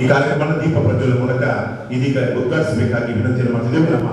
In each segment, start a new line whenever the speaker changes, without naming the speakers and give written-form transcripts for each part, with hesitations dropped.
ಈ ಕಾರ್ಯಕ್ರಮವನ್ನು ದೀಪ ಪ್ರಜ್ವಲನೆ ಮೂಲಕ ಇದೀಗ ಉದ್ಘಾಟಿಸಬೇಕಾಗಿ ವಿನಂತಿಯನ್ನು ಮಾಡ್ತಿದ್ದೇವೆ. ನಮ್ಮ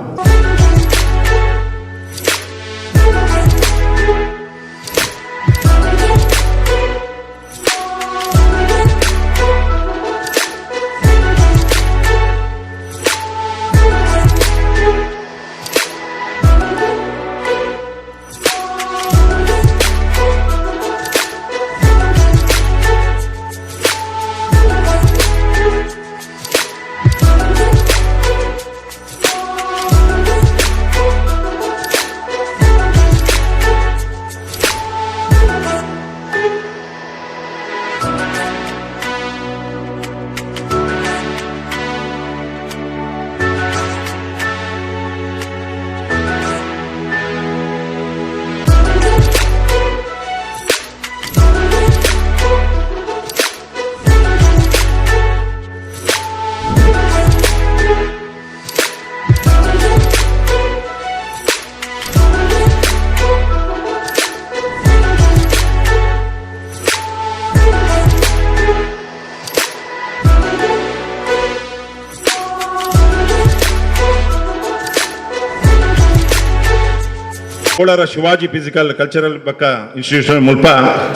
ಕೋಲಾರ ಶಿವಾಜಿ ಫಿಸಿಕಲ್ ಕಲ್ಚರಲ್ ಬಕ್ಕ ಇನ್ಸ್ಟಿಟ್ಯೂಷನ್ ಮುಲ್ಪ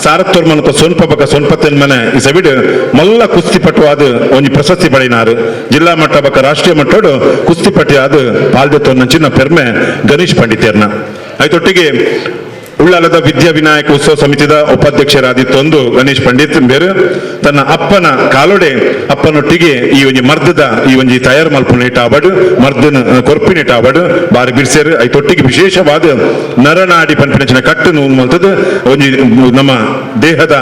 ಸಾರತ್ತೋರ್ ಮನಕ ಸೊನ್ಪ ಬಕ್ಕ ಸೊನ್ಪತ್ತನ್ ಮನೆ ಈ ಸವಿಡ್ ಮಲ್ಲ ಕುಸ್ತಿ ಪಟು ಅದು ಒಂಜಿ ಪ್ರಶಸ್ತಿ ಪಡೆಯಿನಾರು ಜಿಲ್ಲಾ ಮಟ್ಟ ಬಕ್ಕ ರಾಷ್ಟ್ರೀಯ ಮಟ್ಟಡು ಕುಸ್ತಿ ಪಟ್ಟಿ ಅದು ಪಾಲ್ದೆತ್ತೋರ್ ನಂಚಿನ ಪೆರ್ಮೆ ಗಣೇಶ್ ಪಂಡಿತರ್ನ ಐತೊಟ್ಟಿಗೆ ಉಳ್ಳಾಲದ ವಿದ್ಯಾ ವಿನಾಯಕ ಉತ್ಸವ ಸಮಿತಿದ ಉಪಾಧ್ಯಕ್ಷರಾದಿತ್ತೊಂದು ಗಣೇಶ್ ಪಂಡಿತ್ ಬೇರು ತನ್ನ ಅಪ್ಪನ ಕಾಲೊಡೆ ಅಪ್ಪನೊಟ್ಟಿಗೆ ಈ ಒಂಜಿ ಮರ್ದದ ಈ ಒಂಜಿ ತಯಾರು ಮಲ್ಪುನೇಟ ಆಬಡು ಮರ್ದನ ಕೊರ್ಪಿನೇಟ ಆಬಡು ಬಾರಿ ಬಿಡ್ಸೇರು ಐತೊಟ್ಟಿಗೆ ವಿಶೇಷವಾದ ನರನಾಡಿ ಪಂಪಿನಚಿನ ಕಟ್ಟು ನೋವು ಮಲ್ತದ ಒಂಜಿ ನಮ್ಮ ದೇಹದ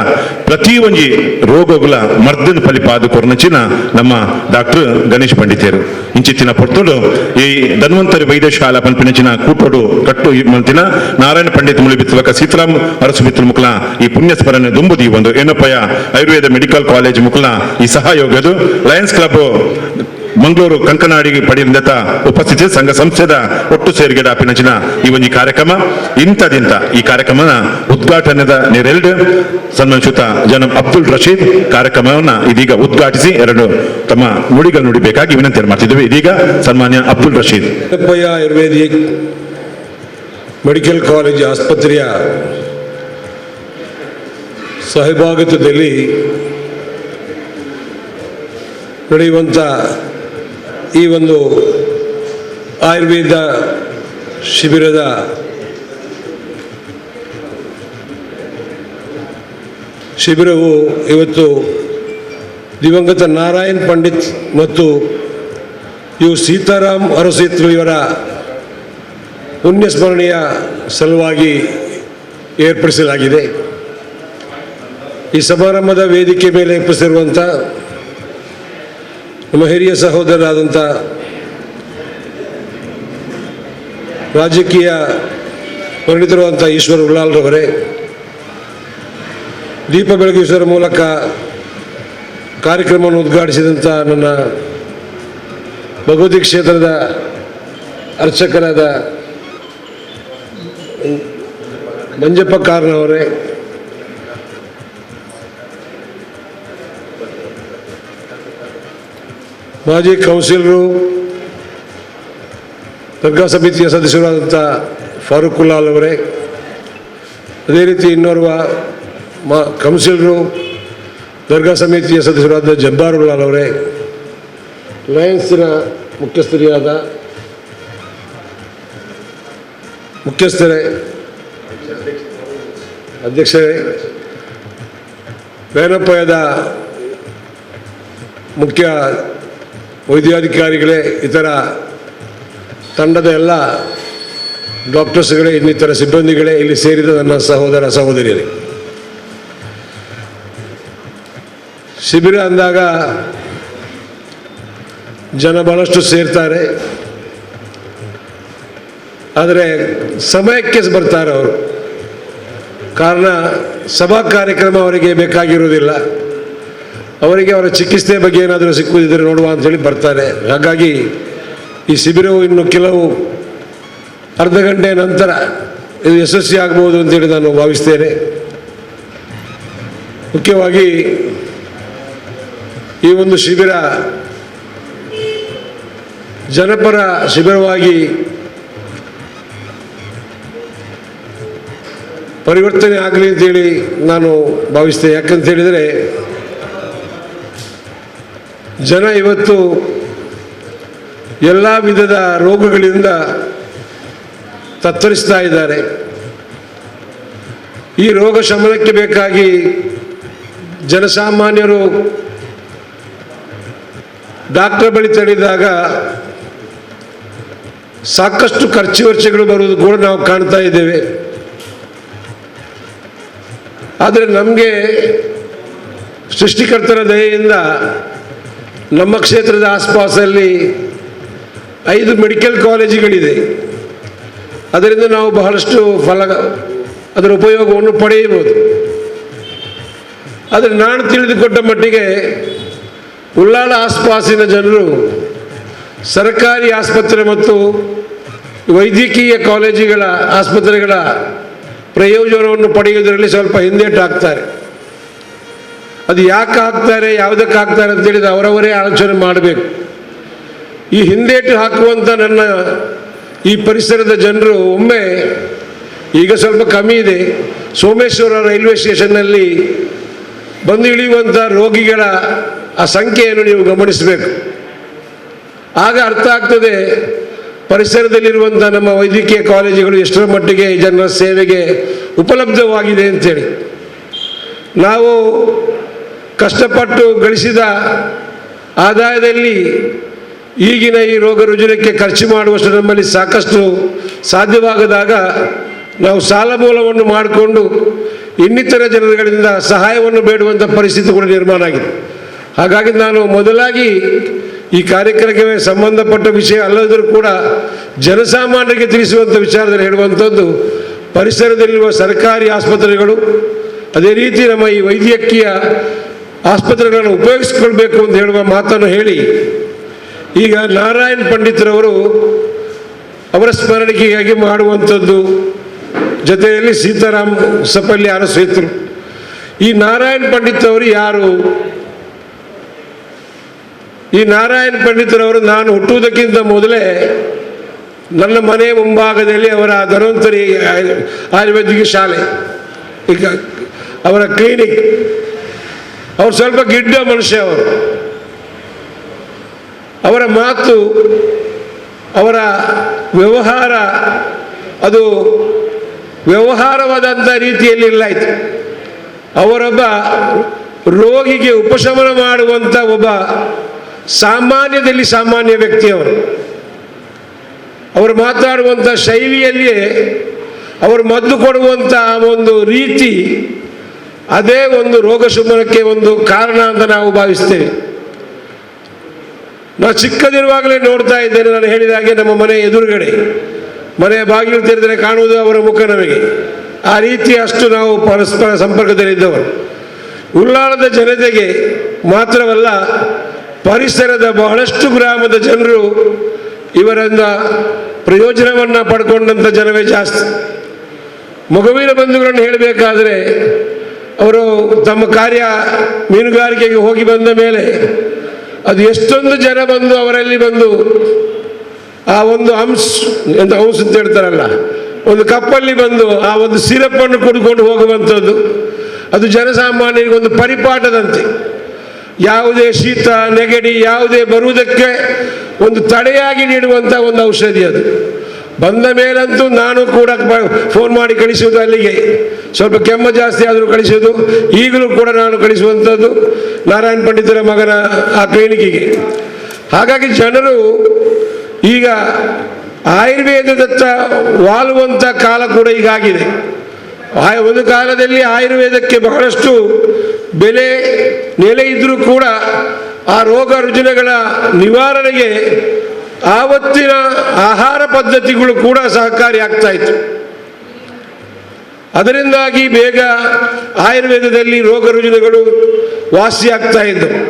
ಪ್ರತಿ ಒಂಜಿ ರೋಗಗಳ ಮರ್ದನ ಫಲಿಪಾದ ಕೊರ್ನಚಿನ ನಮ್ಮ ಡಾಕ್ಟರ್ ಗಣೇಶ್ ಪಂಡಿತರು ಇಂಚಿತ್ತಿನ ಪೊರ್ತುಡು ಈ ಧನ್ವಂತರಿ ವೈದ್ಯಶಾಲಾ ಪಂಪಿನಚಿನ ಕೂಟೋಡು ಕಟ್ಟು ಮಲ್ತಿನ ನಾರಾಯಣ ಪಂಡಿತ್ ಮುಳಿ ಸೀತಾರಾಮ್ ಅರಸು ಮಿತ್ರ ಮುಕ್ಲ ಈ ಪುಣ್ಯ ಸ್ಮರಣೆ ದುಂಬುದಿ ಒಂದು ಏನಪ್ಪಯ್ಯ ಆಯುರ್ವೇದ ಮೆಡಿಕಲ್ ಕಾಲೇಜ್ ಮುಕ್ಲ ಈ ಸಹಯೋಗದು ಲಯನ್ಸ್ ಕ್ಲಬ್ ಮಂಗಳೂರು ಕಂಕನಾಡಿಗೆ ಪಡೆದ ಉಪಸ್ಥಿತಿ ಸಂಘ ಸಂಸ್ಥೆದ ಒಟ್ಟು ಸೇರಿಗೆ ದಾಪಿನಚಿನ ಈ ಒಂದು ಕಾರ್ಯಕ್ರಮ ಇಂಥದಿಂತ ಈ ಕಾರ್ಯಕ್ರಮನ ಉದ್ಘಾಟನೆದ ನೆರೆಲ್ಡ್ ಸನ್ಮಾನಿಸುತ್ತ ಜನ ಅಬ್ದುಲ್ ರಶೀದ್ ಕಾರ್ಯಕ್ರಮವನ್ನು ಇದೀಗ ಉದ್ಘಾಟಿಸಿ ಎರಡು ತಮ್ಮ ನುಡಿಗಳು ನುಡಿಬೇಕಾಗಿ ವಿನಂತಿ ಮಾಡ್ತಿದ್ದೇವೆ. ಇದೀಗ ಸನ್ಮಾನ್ಯ ಅಬ್ದುಲ್ ರಶೀದ್.
ಆಯುರ್ವೇದಿಕ್ ಮೆಡಿಕಲ್ ಕಾಲೇಜ್ ಆಸ್ಪತ್ರೆಯ ಸಹಭಾಗಿತ್ವದಲ್ಲಿ ನಡೆಯುವಂಥ ಈ ಒಂದು ಆಯುರ್ವೇದ ಶಿಬಿರದ ಶಿಬಿರವು ಇವತ್ತು ದಿವಂಗತ ನಾರಾಯಣ್ ಪಂಡಿತ್ ಮತ್ತು ಸೀತಾರಾಮ್ ಅರಸಿತ್ರು ಇವರ ಪುಣ್ಯಸ್ಮರಣೆಯ ಸಲುವಾಗಿ ಏರ್ಪಡಿಸಲಾಗಿದೆ. ಈ ಸಮಾರಂಭದ ವೇದಿಕೆ ಮೇಲೆ ಏರ್ಪಡಿಸಿರುವಂಥ ನಮ್ಮ ಹಿರಿಯ ಸಹೋದರರಾದಂಥ ರಾಜಕೀಯ ಪರಿಣಿತರಾದಂಥ ಈಶ್ವರ್ ಉಳ್ಳಾಲ್ರವರೇ, ದೀಪ ಬೆಳಗಿಸುವುದರ ಮೂಲಕ ಕಾರ್ಯಕ್ರಮವನ್ನು ಉದ್ಘಾಟಿಸಿದಂಥ ನನ್ನ ಭಗವತಿ ಕ್ಷೇತ್ರದ ಅರ್ಚಕರಾದ ಮಂಜಪ್ಪ ಕಾರ್ನವರೇ, ಮಾಜಿ ಕೌನ್ಸಿಲರು ದರ್ಗಾ ಸಮಿತಿಯ ಸದಸ್ಯರಾದಂಥ ಫಾರೂಕುಲ್ಲಾಲ್ ಅವರೇ, ಅದೇ ರೀತಿ ಇನ್ನೋರ್ವ ಕೌನ್ಸಿಲರು ದರ್ಗಾ ಸಮಿತಿಯ ಸದಸ್ಯರಾದ ಜಬ್ಬಾರುಲ್ಲಾಲ್ ಅವರೇ, ಲಯನ್ಸ್ನ ಮುಖ್ಯಸ್ಥರೇ ಅಧ್ಯಕ್ಷರೇ, ಬೇನಪ್ಪಯದ ಮುಖ್ಯ ವೈದ್ಯಾಧಿಕಾರಿಗಳೇ, ಇತರ ತಂಡದ ಎಲ್ಲ ಡಾಕ್ಟರ್ಸ್ಗಳೇ, ಇನ್ನಿತರ ಸಿಬ್ಬಂದಿಗಳೇ, ಇಲ್ಲಿ ಸೇರಿದ ನನ್ನ ಸಹೋದರ ಸಹೋದರಿಯರೇ, ಶಿಬಿರ ಅಂದಾಗ ಜನ ಬಹಳಷ್ಟು ಸೇರ್ತಾರೆ. ಆದರೆ ಸಮಯಕ್ಕೆ ಬರ್ತಾರೆ ಅವರು. ಕಾರಣ ಸಭಾ ಕಾರ್ಯಕ್ರಮ ಅವರಿಗೆ ಬೇಕಾಗಿರುವುದಿಲ್ಲ, ಅವರಿಗೆ ಅವರ ಚಿಕಿತ್ಸೆ ಬಗ್ಗೆ ಏನಾದರೂ ಸಿಕ್ಕುವುದಿದ್ದರೆ ನೋಡುವ ಅಂಥೇಳಿ ಬರ್ತಾರೆ. ಹಾಗಾಗಿ ಈ ಶಿಬಿರವು ಇನ್ನು ಕೆಲವು ಅರ್ಧ ಗಂಟೆ ನಂತರ ಇದು ಯಶಸ್ವಿ ಆಗಬಹುದು ಅಂತೇಳಿ ನಾನು ಭಾವಿಸ್ತೇನೆ. ಮುಖ್ಯವಾಗಿ ಈ ಒಂದು ಶಿಬಿರ ಜನಪರ ಶಿಬಿರವಾಗಿ ಪರಿವರ್ತನೆ ಆಗಲಿ ಅಂತೇಳಿ ನಾನು ಭಾವಿಸ್ತೇನೆ. ಯಾಕಂತ ಹೇಳಿದರೆ ಜನ ಇವತ್ತು ಎಲ್ಲ ವಿಧದ ರೋಗಗಳಿಂದ ತತ್ತರಿಸ್ತಾ ಇದ್ದಾರೆ. ಈ ರೋಗ ಶಮನಕ್ಕೆ ಬೇಕಾಗಿ ಜನಸಾಮಾನ್ಯರು ಡಾಕ್ಟರ್ ಬಳಿ ತೆರಳಿದಾಗ ಸಾಕಷ್ಟು ಖರ್ಚು ವೆಚ್ಚಗಳು ಬರುವುದು ಕೂಡ ನಾವು ಕಾಣ್ತಾ ಇದ್ದೇವೆ. ಆದರೆ ನಮಗೆ ಸೃಷ್ಟಿಕರ್ತನ ದಯೆಯಿಂದ ನಮ್ಮ ಕ್ಷೇತ್ರದ ಆಸ್ಪಾಸಲ್ಲಿ 5 ಮೆಡಿಕಲ್ ಕಾಲೇಜುಗಳಿದೆ. ಅದರಿಂದ ನಾವು ಬಹಳಷ್ಟು ಅದರ ಉಪಯೋಗವನ್ನು ಪಡೆಯಬಹುದು. ಆದರೆ ನಾನು ತಿಳಿದುಕೊಂಡ ಮಟ್ಟಿಗೆ ಉಳ್ಳಾಲ ಆಸ್ಪಾಸಿನ ಜನರು ಸರ್ಕಾರಿ ಆಸ್ಪತ್ರೆ ಮತ್ತು ವೈದ್ಯಕೀಯ ಕಾಲೇಜುಗಳ ಆಸ್ಪತ್ರೆಗಳ ಪ್ರಯೋಜನವನ್ನು ಪಡೆಯುವುದರಲ್ಲಿ ಸ್ವಲ್ಪ ಹಿಂದೇಟು ಹಾಕ್ತಾರೆ. ಅದು ಯಾಕೆ ಹಾಕ್ತಾರೆ, ಯಾವುದಕ್ಕೆ ಹಾಕ್ತಾರೆ ಅಂತೇಳಿದ್ರೆ ಅವರವರೇ ಆಲೋಚನೆ ಮಾಡಬೇಕು. ಈ ಹಿಂದೇಟು ಹಾಕುವಂಥ ನನ್ನ ಈ ಪರಿಸರದ ಜನರು ಒಮ್ಮೆ, ಈಗ ಸ್ವಲ್ಪ ಕಮ್ಮಿ ಇದೆ, ಸೋಮೇಶ್ವರ ರೈಲ್ವೆ ಸ್ಟೇಷನ್ನಲ್ಲಿ ಬಂದು ಇಳಿಯುವಂಥ ರೋಗಿಗಳ ಆ ಸಂಖ್ಯೆಯನ್ನು ನೀವು ಗಮನಿಸಬೇಕು. ಆಗ ಅರ್ಥ ಆಗ್ತದೆ ಪರಿಸರದಲ್ಲಿರುವಂಥ ನಮ್ಮ ವೈದ್ಯಕೀಯ ಕಾಲೇಜುಗಳು ಎಷ್ಟರ ಮಟ್ಟಿಗೆ ಜನರ ಸೇವೆಗೆ ಉಪಲಬ್ಧವಾಗಿದೆ ಅಂತೇಳಿ. ನಾವು ಕಷ್ಟಪಟ್ಟು ಗಳಿಸಿದ ಆದಾಯದಲ್ಲಿ ಈಗಿನ ಈ ರೋಗ ರುಜಿನಕ್ಕೆ ಖರ್ಚು ಮಾಡುವಷ್ಟು ನಮ್ಮಲ್ಲಿ ಸಾಕಷ್ಟು ಸಾಧ್ಯವಾಗದಾಗ ನಾವು ಸಾಲ ಮೂಲವನ್ನು ಮಾಡಿಕೊಂಡು ಇನ್ನಿತರ ಜನರುಗಳಿಂದ ಸಹಾಯವನ್ನು ಬೇಡುವಂಥ ಪರಿಸ್ಥಿತಿ ಕೂಡ ನಿರ್ಮಾಣ ಆಗಿದೆ. ಹಾಗಾಗಿ ನಾನು ಮೊದಲಾಗಿ ಈ ಕಾರ್ಯಕ್ರಮಕ್ಕೆ ಸಂಬಂಧಪಟ್ಟ ವಿಷಯ ಅಲ್ಲದರೂ ಕೂಡ ಜನಸಾಮಾನ್ಯರಿಗೆ ತಿಳಿಸುವಂಥ ವಿಚಾರದಲ್ಲಿ ಹೇಳುವಂಥದ್ದು, ಪರಿಸರದಲ್ಲಿರುವ ಸರ್ಕಾರಿ ಆಸ್ಪತ್ರೆಗಳು ಅದೇ ರೀತಿ ನಮ್ಮ ಈ ವೈದ್ಯಕೀಯ ಆಸ್ಪತ್ರೆಗಳನ್ನು ಉಪಯೋಗಿಸಿಕೊಳ್ಬೇಕು ಅಂತ ಹೇಳುವ ಮಾತನ್ನು ಹೇಳಿ, ಈಗ ನಾರಾಯಣ್ ಪಂಡಿತರವರು ಅವರ ಸ್ಮರಣಿಕೆಗಾಗಿ ಮಾಡುವಂಥದ್ದು, ಜೊತೆಯಲ್ಲಿ ಸೀತಾರಾಮ್ ಸಪಲ್ಯ ಅರಸೇತರು. ಈ ನಾರಾಯಣ್ ಪಂಡಿತ್ ಅವರು ಯಾರು? ಈ ನಾರಾಯಣ್ ಪಂಡಿತರವರು ನಾನು ಹುಟ್ಟುವುದಕ್ಕಿಂತ ಮೊದಲೇ ನನ್ನ ಮನೆಯ ಮುಂಭಾಗದಲ್ಲಿ ಅವರ ಧನ್ವಂತರಿ ಆಯುರ್ವೇದಿಕ ಶಾಲೆ, ಈಗ ಅವರ ಕ್ಲಿನಿಕ್. ಅವರು ಸ್ವಲ್ಪ ಗಿಡ್ಡ ಮನುಷ್ಯ. ಅವರ ಮಾತು, ಅವರ ವ್ಯವಹಾರ ಅದು ವ್ಯವಹಾರವಾದಂಥ ರೀತಿಯಲ್ಲಿ ಇಲ್ಲಾಯಿತು. ಅವರೊಬ್ಬ ರೋಗಿಗೆ ಉಪಶಮನ ಮಾಡುವಂಥ ಒಬ್ಬ ಸಾಮಾನ್ಯದಲ್ಲಿ ಸಾಮಾನ್ಯ ವ್ಯಕ್ತಿಯವರು. ಅವರು ಮಾತಾಡುವಂಥ ಶೈಲಿಯಲ್ಲಿಯೇ ಅವರು ಮದ್ದು ಕೊಡುವಂಥ ಒಂದು ರೀತಿ, ಅದೇ ಒಂದು ರೋಗ ಶಮನಕ್ಕೆ ಒಂದು ಕಾರಣ ಅಂತ ನಾವು ಭಾವಿಸ್ತೇವೆ. ನಾವು ಚಿಕ್ಕದಿರುವಾಗಲೇ ನೋಡ್ತಾ ಇದ್ದೇನೆ, ನಾನು ಹೇಳಿದಾಗೆ ನಮ್ಮ ಮನೆ ಎದುರುಗಡೆ, ಮನೆಯ ಬಾಗಿಲು ತೆರೆದರೆ ಕಾಣುವುದು ಅವರ ಮುಖ ನಮಗೆ. ಆ ರೀತಿ ಅಷ್ಟು ನಾವು ಪರಸ್ಪರ ಸಂಪರ್ಕದಲ್ಲಿದ್ದವರು. ಉಳ್ಳಾಲದ ಜನತೆಗೆ ಮಾತ್ರವಲ್ಲ, ಪರಿಸರದ ಬಹಳಷ್ಟು ಗ್ರಾಮದ ಜನರು ಇವರಿಂದ ಪ್ರಯೋಜನವನ್ನು ಪಡ್ಕೊಂಡಂಥ ಜನವೇ ಜಾಸ್ತಿ. ಮಗುವಿನ ಬಂಧುಗಳನ್ನು ಹೇಳಬೇಕಾದರೆ, ಅವರು ತಮ್ಮ ಕಾರ್ಯ ಮೀನುಗಾರಿಕೆಗೆ ಹೋಗಿ ಬಂದ ಮೇಲೆ ಅದು ಎಷ್ಟೊಂದು ಜನ ಬಂದು ಅವರಲ್ಲಿ ಬಂದು ಆ ಒಂದು ಹಂಸ್ ಅಂತ ಹೇಳ್ತಾರಲ್ಲ, ಒಂದು ಕಪ್ಪಲ್ಲಿ ಬಂದು ಆ ಒಂದು ಸಿರಪ್ಪನ್ನು ಕುಡ್ಕೊಂಡು ಹೋಗುವಂಥದ್ದು, ಅದು ಜನಸಾಮಾನ್ಯರಿಗೆ ಒಂದು ಪರಿಪಾಠದಂತೆ. ಯಾವುದೇ ಶೀತ ನೆಗಡಿ ಯಾವುದೇ ಬರುವುದಕ್ಕೆ ಒಂದು ತಡೆಯಾಗಿ ನೀಡುವಂಥ ಒಂದು ಔಷಧಿ ಅದು. ಬಂದ ಮೇಲಂತೂ ನಾನು ಕೂಡ ಫೋನ್ ಮಾಡಿ ಕಳಿಸುವುದು ಅಲ್ಲಿಗೆ, ಸ್ವಲ್ಪ ಕೆಮ್ಮು ಜಾಸ್ತಿ ಆದರೂ ಕಳಿಸುವುದು. ಈಗಲೂ ಕೂಡ ನಾನು ಕಳಿಸುವಂಥದ್ದು ನಾರಾಯಣ್ ಪಂಡಿತರ ಮಗನ ಆ ಕ್ಲಿನಿಕ್ಕಿಗೆ. ಹಾಗಾಗಿ ಜನರು ಈಗ ಆಯುರ್ವೇದದತ್ತ ವಾಲುವಂಥ ಕಾಲ ಕೂಡ ಈಗಾಗಿದೆ. ಒಂದು ಕಾಲದಲ್ಲಿ ಆಯುರ್ವೇದಕ್ಕೆ ಬಹಳಷ್ಟು ಬೆಲೆ ನೆಲೆ ಇದ್ದರೂ ಕೂಡ ಆ ರೋಗ ರುಜಿನಗಳ ನಿವಾರಣೆಗೆ ಆವತ್ತಿನ ಆಹಾರ ಪದ್ಧತಿಗಳು ಕೂಡ ಸಹಕಾರಿಯಾಗ್ತಾ ಇತ್ತು. ಅದರಿಂದಾಗಿ ಬೇಗ ಆಯುರ್ವೇದದಲ್ಲಿ ರೋಗ ರುಜಿನಗಳು ವಾಸಿಯಾಗ್ತಾ ಇದ್ದವು.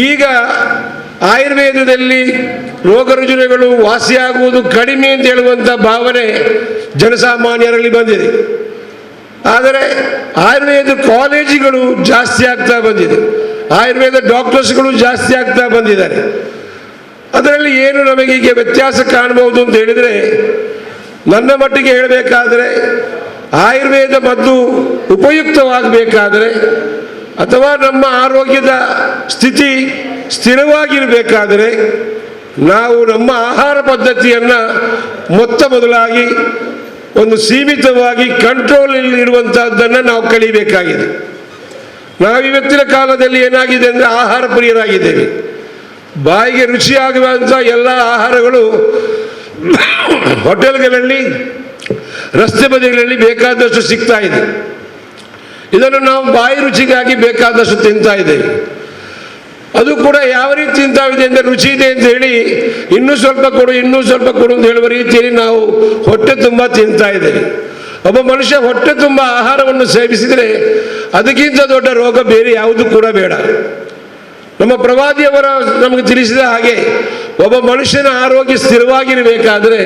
ಈಗ ಆಯುರ್ವೇದದಲ್ಲಿ ರೋಗ ರುಜಿನಗಳು ವಾಸಿಯಾಗುವುದು ಕಡಿಮೆ ಅಂತ ಹೇಳುವಂಥ ಭಾವನೆ ಜನಸಾಮಾನ್ಯರಲ್ಲಿ ಬಂದಿದೆ. ಆದರೆ ಆಯುರ್ವೇದ ಕಾಲೇಜುಗಳು ಜಾಸ್ತಿ ಆಗ್ತಾ ಬಂದಿದೆ. ಆಯುರ್ವೇದ ಡಾಕ್ಟರ್ಸ್ಗಳು ಜಾಸ್ತಿ ಆಗ್ತಾ ಬಂದಿದ್ದಾರೆ. ಅದರಲ್ಲಿ ಏನು ನಮಗೆ ಈಗ ವ್ಯತ್ಯಾಸ ಕಾಣಬಹುದು ಅಂತ ಹೇಳಿದರೆ, ನನ್ನ ಮಟ್ಟಿಗೆ ಹೇಳಬೇಕಾದರೆ ಆಯುರ್ವೇದ ಮದ್ದು ಉಪಯುಕ್ತವಾಗಬೇಕಾದರೆ ಅಥವಾ ನಮ್ಮ ಆರೋಗ್ಯದ ಸ್ಥಿತಿ ಸ್ಥಿರವಾಗಿರಬೇಕಾದರೆ ನಾವು ನಮ್ಮ ಆಹಾರ ಪದ್ಧತಿಯನ್ನು ಮೊದಲಾಗಿ ಒಂದು ಸೀಮಿತವಾಗಿ ಕಂಟ್ರೋಲಲ್ಲಿ ಇರುವಂತಹದ್ದನ್ನು ನಾವು ಕಲಿಬೇಕಾಗಿದೆ. ನಾವು ಇವತ್ತಿನ ಕಾಲದಲ್ಲಿ ಏನಾಗಿದೆ ಅಂದರೆ ಆಹಾರ ಪ್ರಿಯರಾಗಿದ್ದೇವೆ. ಬಾಯಿಗೆ ರುಚಿಯಾಗುವಂಥ ಎಲ್ಲ ಆಹಾರಗಳು ಹೋಟೆಲ್ಗಳಲ್ಲಿ, ರಸ್ತೆ ಬದಿಗಳಲ್ಲಿ ಬೇಕಾದಷ್ಟು ಸಿಗ್ತಾ ಇದೆ. ಇದನ್ನು ನಾವು ಬಾಯಿ ರುಚಿಗಾಗಿ ಬೇಕಾದಷ್ಟು ತಿಂತಾ ಇದ್ದೇವೆ. ಅದು ಕೂಡ ಯಾವ ರೀತಿ ತಿಂತಾ ಇದೆ ಅಂದರೆ, ರುಚಿ ಇದೆ ಅಂತ ಹೇಳಿ ಇನ್ನೂ ಸ್ವಲ್ಪ ಕೊಡು ಅಂತ ಹೇಳುವ ರೀತಿಯಲ್ಲಿ ನಾವು ಹೊಟ್ಟೆ ತುಂಬ ತಿಂತಾ ಇದ್ದೇವೆ. ಒಬ್ಬ ಮನುಷ್ಯ ಹೊಟ್ಟೆ ತುಂಬ ಆಹಾರವನ್ನು ಸೇವಿಸಿದರೆ ಅದಕ್ಕಿಂತ ದೊಡ್ಡ ರೋಗ ಬೇರೆ ಯಾವುದು ಕೂಡ ಬೇಡ. ನಮ್ಮ ಪ್ರವಾದಿಯವರ ನಮಗೆ ತಿಳಿಸಿದ ಹಾಗೆ ಒಬ್ಬ ಮನುಷ್ಯನ ಆರೋಗ್ಯ ಸ್ಥಿರವಾಗಿರಬೇಕಾದರೆ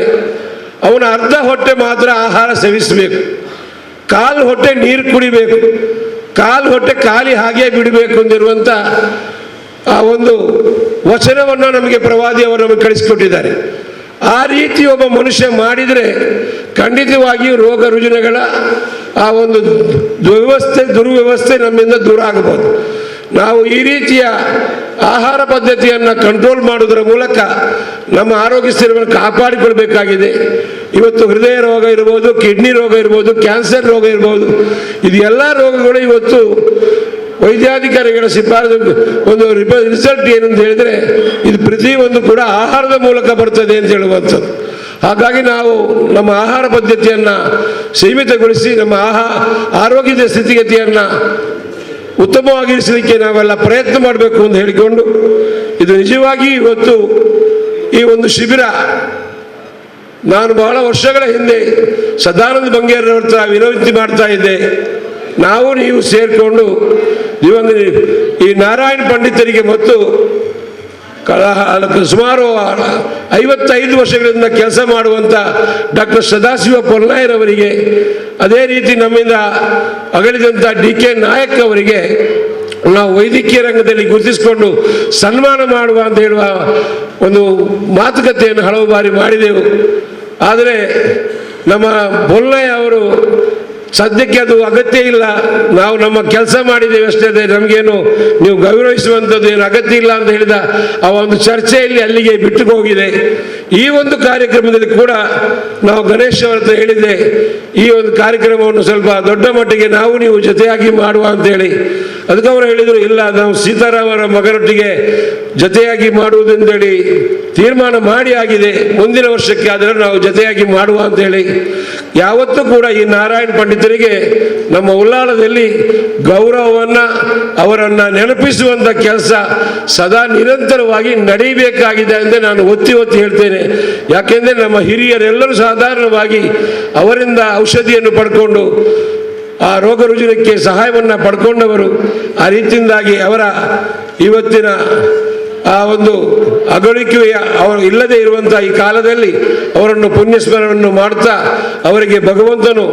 ಅವನ ಅರ್ಧ ಹೊಟ್ಟೆ ಮಾತ್ರ ಆಹಾರ ಸೇವಿಸಬೇಕು, ಕಾಲು ಹೊಟ್ಟೆ ನೀರು ಕುಡಿಬೇಕು, ಕಾಲು ಹೊಟ್ಟೆ ಖಾಲಿ ಹಾಗೆ ಬಿಡಬೇಕು ಅಂದಿರುವಂಥ ಆ ಒಂದು ವಚನವನ್ನು ನಮಗೆ ಪ್ರವಾದಿಯವರು ನಮಗೆ ಕಳಿಸಿಕೊಟ್ಟಿದ್ದಾರೆ. ಆ ರೀತಿ ಒಬ್ಬ ಮನುಷ್ಯ ಮಾಡಿದರೆ ಖಂಡಿತವಾಗಿಯೂ ರೋಗ ರುಜಿನಗಳ ಆ ಒಂದು ದುರ್ವ್ಯವಸ್ಥೆ ನಮ್ಮಿಂದ ದೂರ ಆಗಬಹುದು. ನಾವು ಈ ರೀತಿಯ ಆಹಾರ ಪದ್ಧತಿಯನ್ನು ಕಂಟ್ರೋಲ್ ಮಾಡುವುದರ ಮೂಲಕ ನಮ್ಮ ಆರೋಗ್ಯ ಸ್ಥಿರವನ್ನು ಕಾಪಾಡಿಕೊಳ್ಬೇಕಾಗಿದೆ. ಇವತ್ತು ಹೃದಯ ರೋಗ ಇರ್ಬೋದು, ಕಿಡ್ನಿ ರೋಗ ಇರ್ಬೋದು, ಕ್ಯಾನ್ಸರ್ ರೋಗ ಇರ್ಬೋದು, ಇದು ಎಲ್ಲ ರೋಗಗಳು ಇವತ್ತು ವೈದ್ಯಾಧಿಕಾರಿಗಳ ಶಿಫಾರಸು ಒಂದು ರಿಸಲ್ಟ್ ಏನಂತ ಹೇಳಿದರೆ ಇದು ಪ್ರತಿಯೊಂದು ಕೂಡ ಆಹಾರದ ಮೂಲಕ ಬರ್ತದೆ ಅಂತ ಹೇಳುವಂಥದ್ದು. ಹಾಗಾಗಿ ನಾವು ನಮ್ಮ ಆಹಾರ ಪದ್ಧತಿಯನ್ನು ಸೀಮಿತಗೊಳಿಸಿ ನಮ್ಮ ಆರೋಗ್ಯದ ಸ್ಥಿತಿಗತಿಯನ್ನು ಉತ್ತಮವಾಗಿರಿಸಲಿಕ್ಕೆ ನಾವೆಲ್ಲ ಪ್ರಯತ್ನ ಮಾಡಬೇಕು ಅಂತ ಹೇಳಿಕೊಂಡು, ಇದು ನಿಜವಾಗಿ ಇವತ್ತು ಈ ಒಂದು ಶಿಬಿರ ನಾನು ಬಹಳ ವರ್ಷಗಳ ಹಿಂದೆ ಸದಾನಂದ ಬಂಗೇರವ್ರ ಹತ್ರ ವಿನಂತಿ ಮಾಡ್ತಾ ಇದ್ದೆ, ನಾವು ನೀವು ಸೇರಿಕೊಂಡು ಈ ನಾರಾಯಣ ಪಂಡಿತರಿಗೆ ಮತ್ತು ಸುಮಾರು 55 ವರ್ಷಗಳಿಂದ ಕೆಲಸ ಮಾಡುವಂಥ ಡಾಕ್ಟರ್ ಸದಾಶಿವ ಪೊಲ್ನಾಯರವರಿಗೆ, ಅದೇ ರೀತಿ ನಮ್ಮಿಂದ ಅಗಲಿದಂಥ DK ನಾಯಕ್ ಅವರಿಗೆ ನಾವು ವೈದ್ಯಕೀಯ ರಂಗದಲ್ಲಿ ಗುರುತಿಸಿಕೊಂಡು ಸನ್ಮಾನ ಮಾಡುವ ಅಂತ ಹೇಳುವ ಒಂದು ಮಾತುಕತೆಯನ್ನು ಹಲವು ಬಾರಿ ಮಾಡಿದೆವು. ಆದರೆ ನಮ್ಮ ಪೊಲ್ನಾಯ ಅವರು ಸದ್ಯಕ್ಕೆ ಅದು ಅಗತ್ಯ ಇಲ್ಲ, ನಾವು ನಮ್ಮ ಕೆಲಸ ಮಾಡಿದ್ದೇವೆ ಅಷ್ಟೇ, ನಮಗೇನು ನೀವು ಗೌರವಿಸುವಂಥದ್ದು ಏನು ಅಗತ್ಯ ಇಲ್ಲ ಅಂತ ಹೇಳಿದ ಆ ಒಂದು ಚರ್ಚೆಯಲ್ಲಿ ಅಲ್ಲಿಗೆ ಬಿಟ್ಟು ಹೋಗಿದೆ. ಈ ಒಂದು ಕಾರ್ಯಕ್ರಮದಲ್ಲಿ ಕೂಡ ನಾವು ಗಣೇಶ್ ಅವರ ಹತ್ರ ಹೇಳಿದ್ದೆ, ಈ ಒಂದು ಕಾರ್ಯಕ್ರಮವನ್ನು ಸ್ವಲ್ಪ ದೊಡ್ಡ ಮಟ್ಟಿಗೆ ನಾವು ನೀವು ಜೊತೆಯಾಗಿ ಮಾಡುವ ಅಂತೇಳಿ. ಅದಕ್ಕೆ ಅವರು ಹೇಳಿದರು, ಇಲ್ಲ ನಾವು ಸೀತಾರಾಮರ ಮಗನೊಟ್ಟಿಗೆ ಜೊತೆಯಾಗಿ ಮಾಡುವುದೆಂದೇಳಿ ತೀರ್ಮಾನ ಮಾಡಿ ಆಗಿದೆ, ಮುಂದಿನ ವರ್ಷಕ್ಕೆ ಅದನ್ನು ನಾವು ಜೊತೆಯಾಗಿ ಮಾಡುವ ಅಂತೇಳಿ. ಯಾವತ್ತೂ ಕೂಡ ಈ ನಾರಾಯಣ ಪಂಡಿತರಿಗೆ ನಮ್ಮ ಉಲ್ಲಾಳದಲ್ಲಿ ಗೌರವವನ್ನು, ಅವರನ್ನು ನೆನಪಿಸುವಂಥ ಕೆಲಸ ಸದಾ ನಿರಂತರವಾಗಿ ನಡೆಯಬೇಕಾಗಿದೆ ಅಂತ ನಾನು ಒತ್ತಿ ಹೇಳ್ತೇನೆ. ಯಾಕೆಂದರೆ ನಮ್ಮ ಹಿರಿಯರೆಲ್ಲರೂ ಸಾಧಾರಣವಾಗಿ ಅವರಿಂದ ಔಷಧಿಯನ್ನು ಪಡ್ಕೊಂಡು ಆ ರೋಗ ರುಜಿನಕ್ಕೆ ಸಹಾಯವನ್ನು ಪಡ್ಕೊಂಡವರು. ಆ ರೀತಿಯಿಂದಾಗಿ ಅವರ ಇವತ್ತಿನ ಆ ಒಂದು ಅಗಲಿಕೆಯ ಅವರು ಇಲ್ಲದೆ ಇರುವಂಥ ಈ ಕಾಲದಲ್ಲಿ ಅವರನ್ನು ಪುಣ್ಯಸ್ಮರಣವನ್ನು ಮಾಡ್ತಾ ಅವರಿಗೆ ಭಗವಂತನು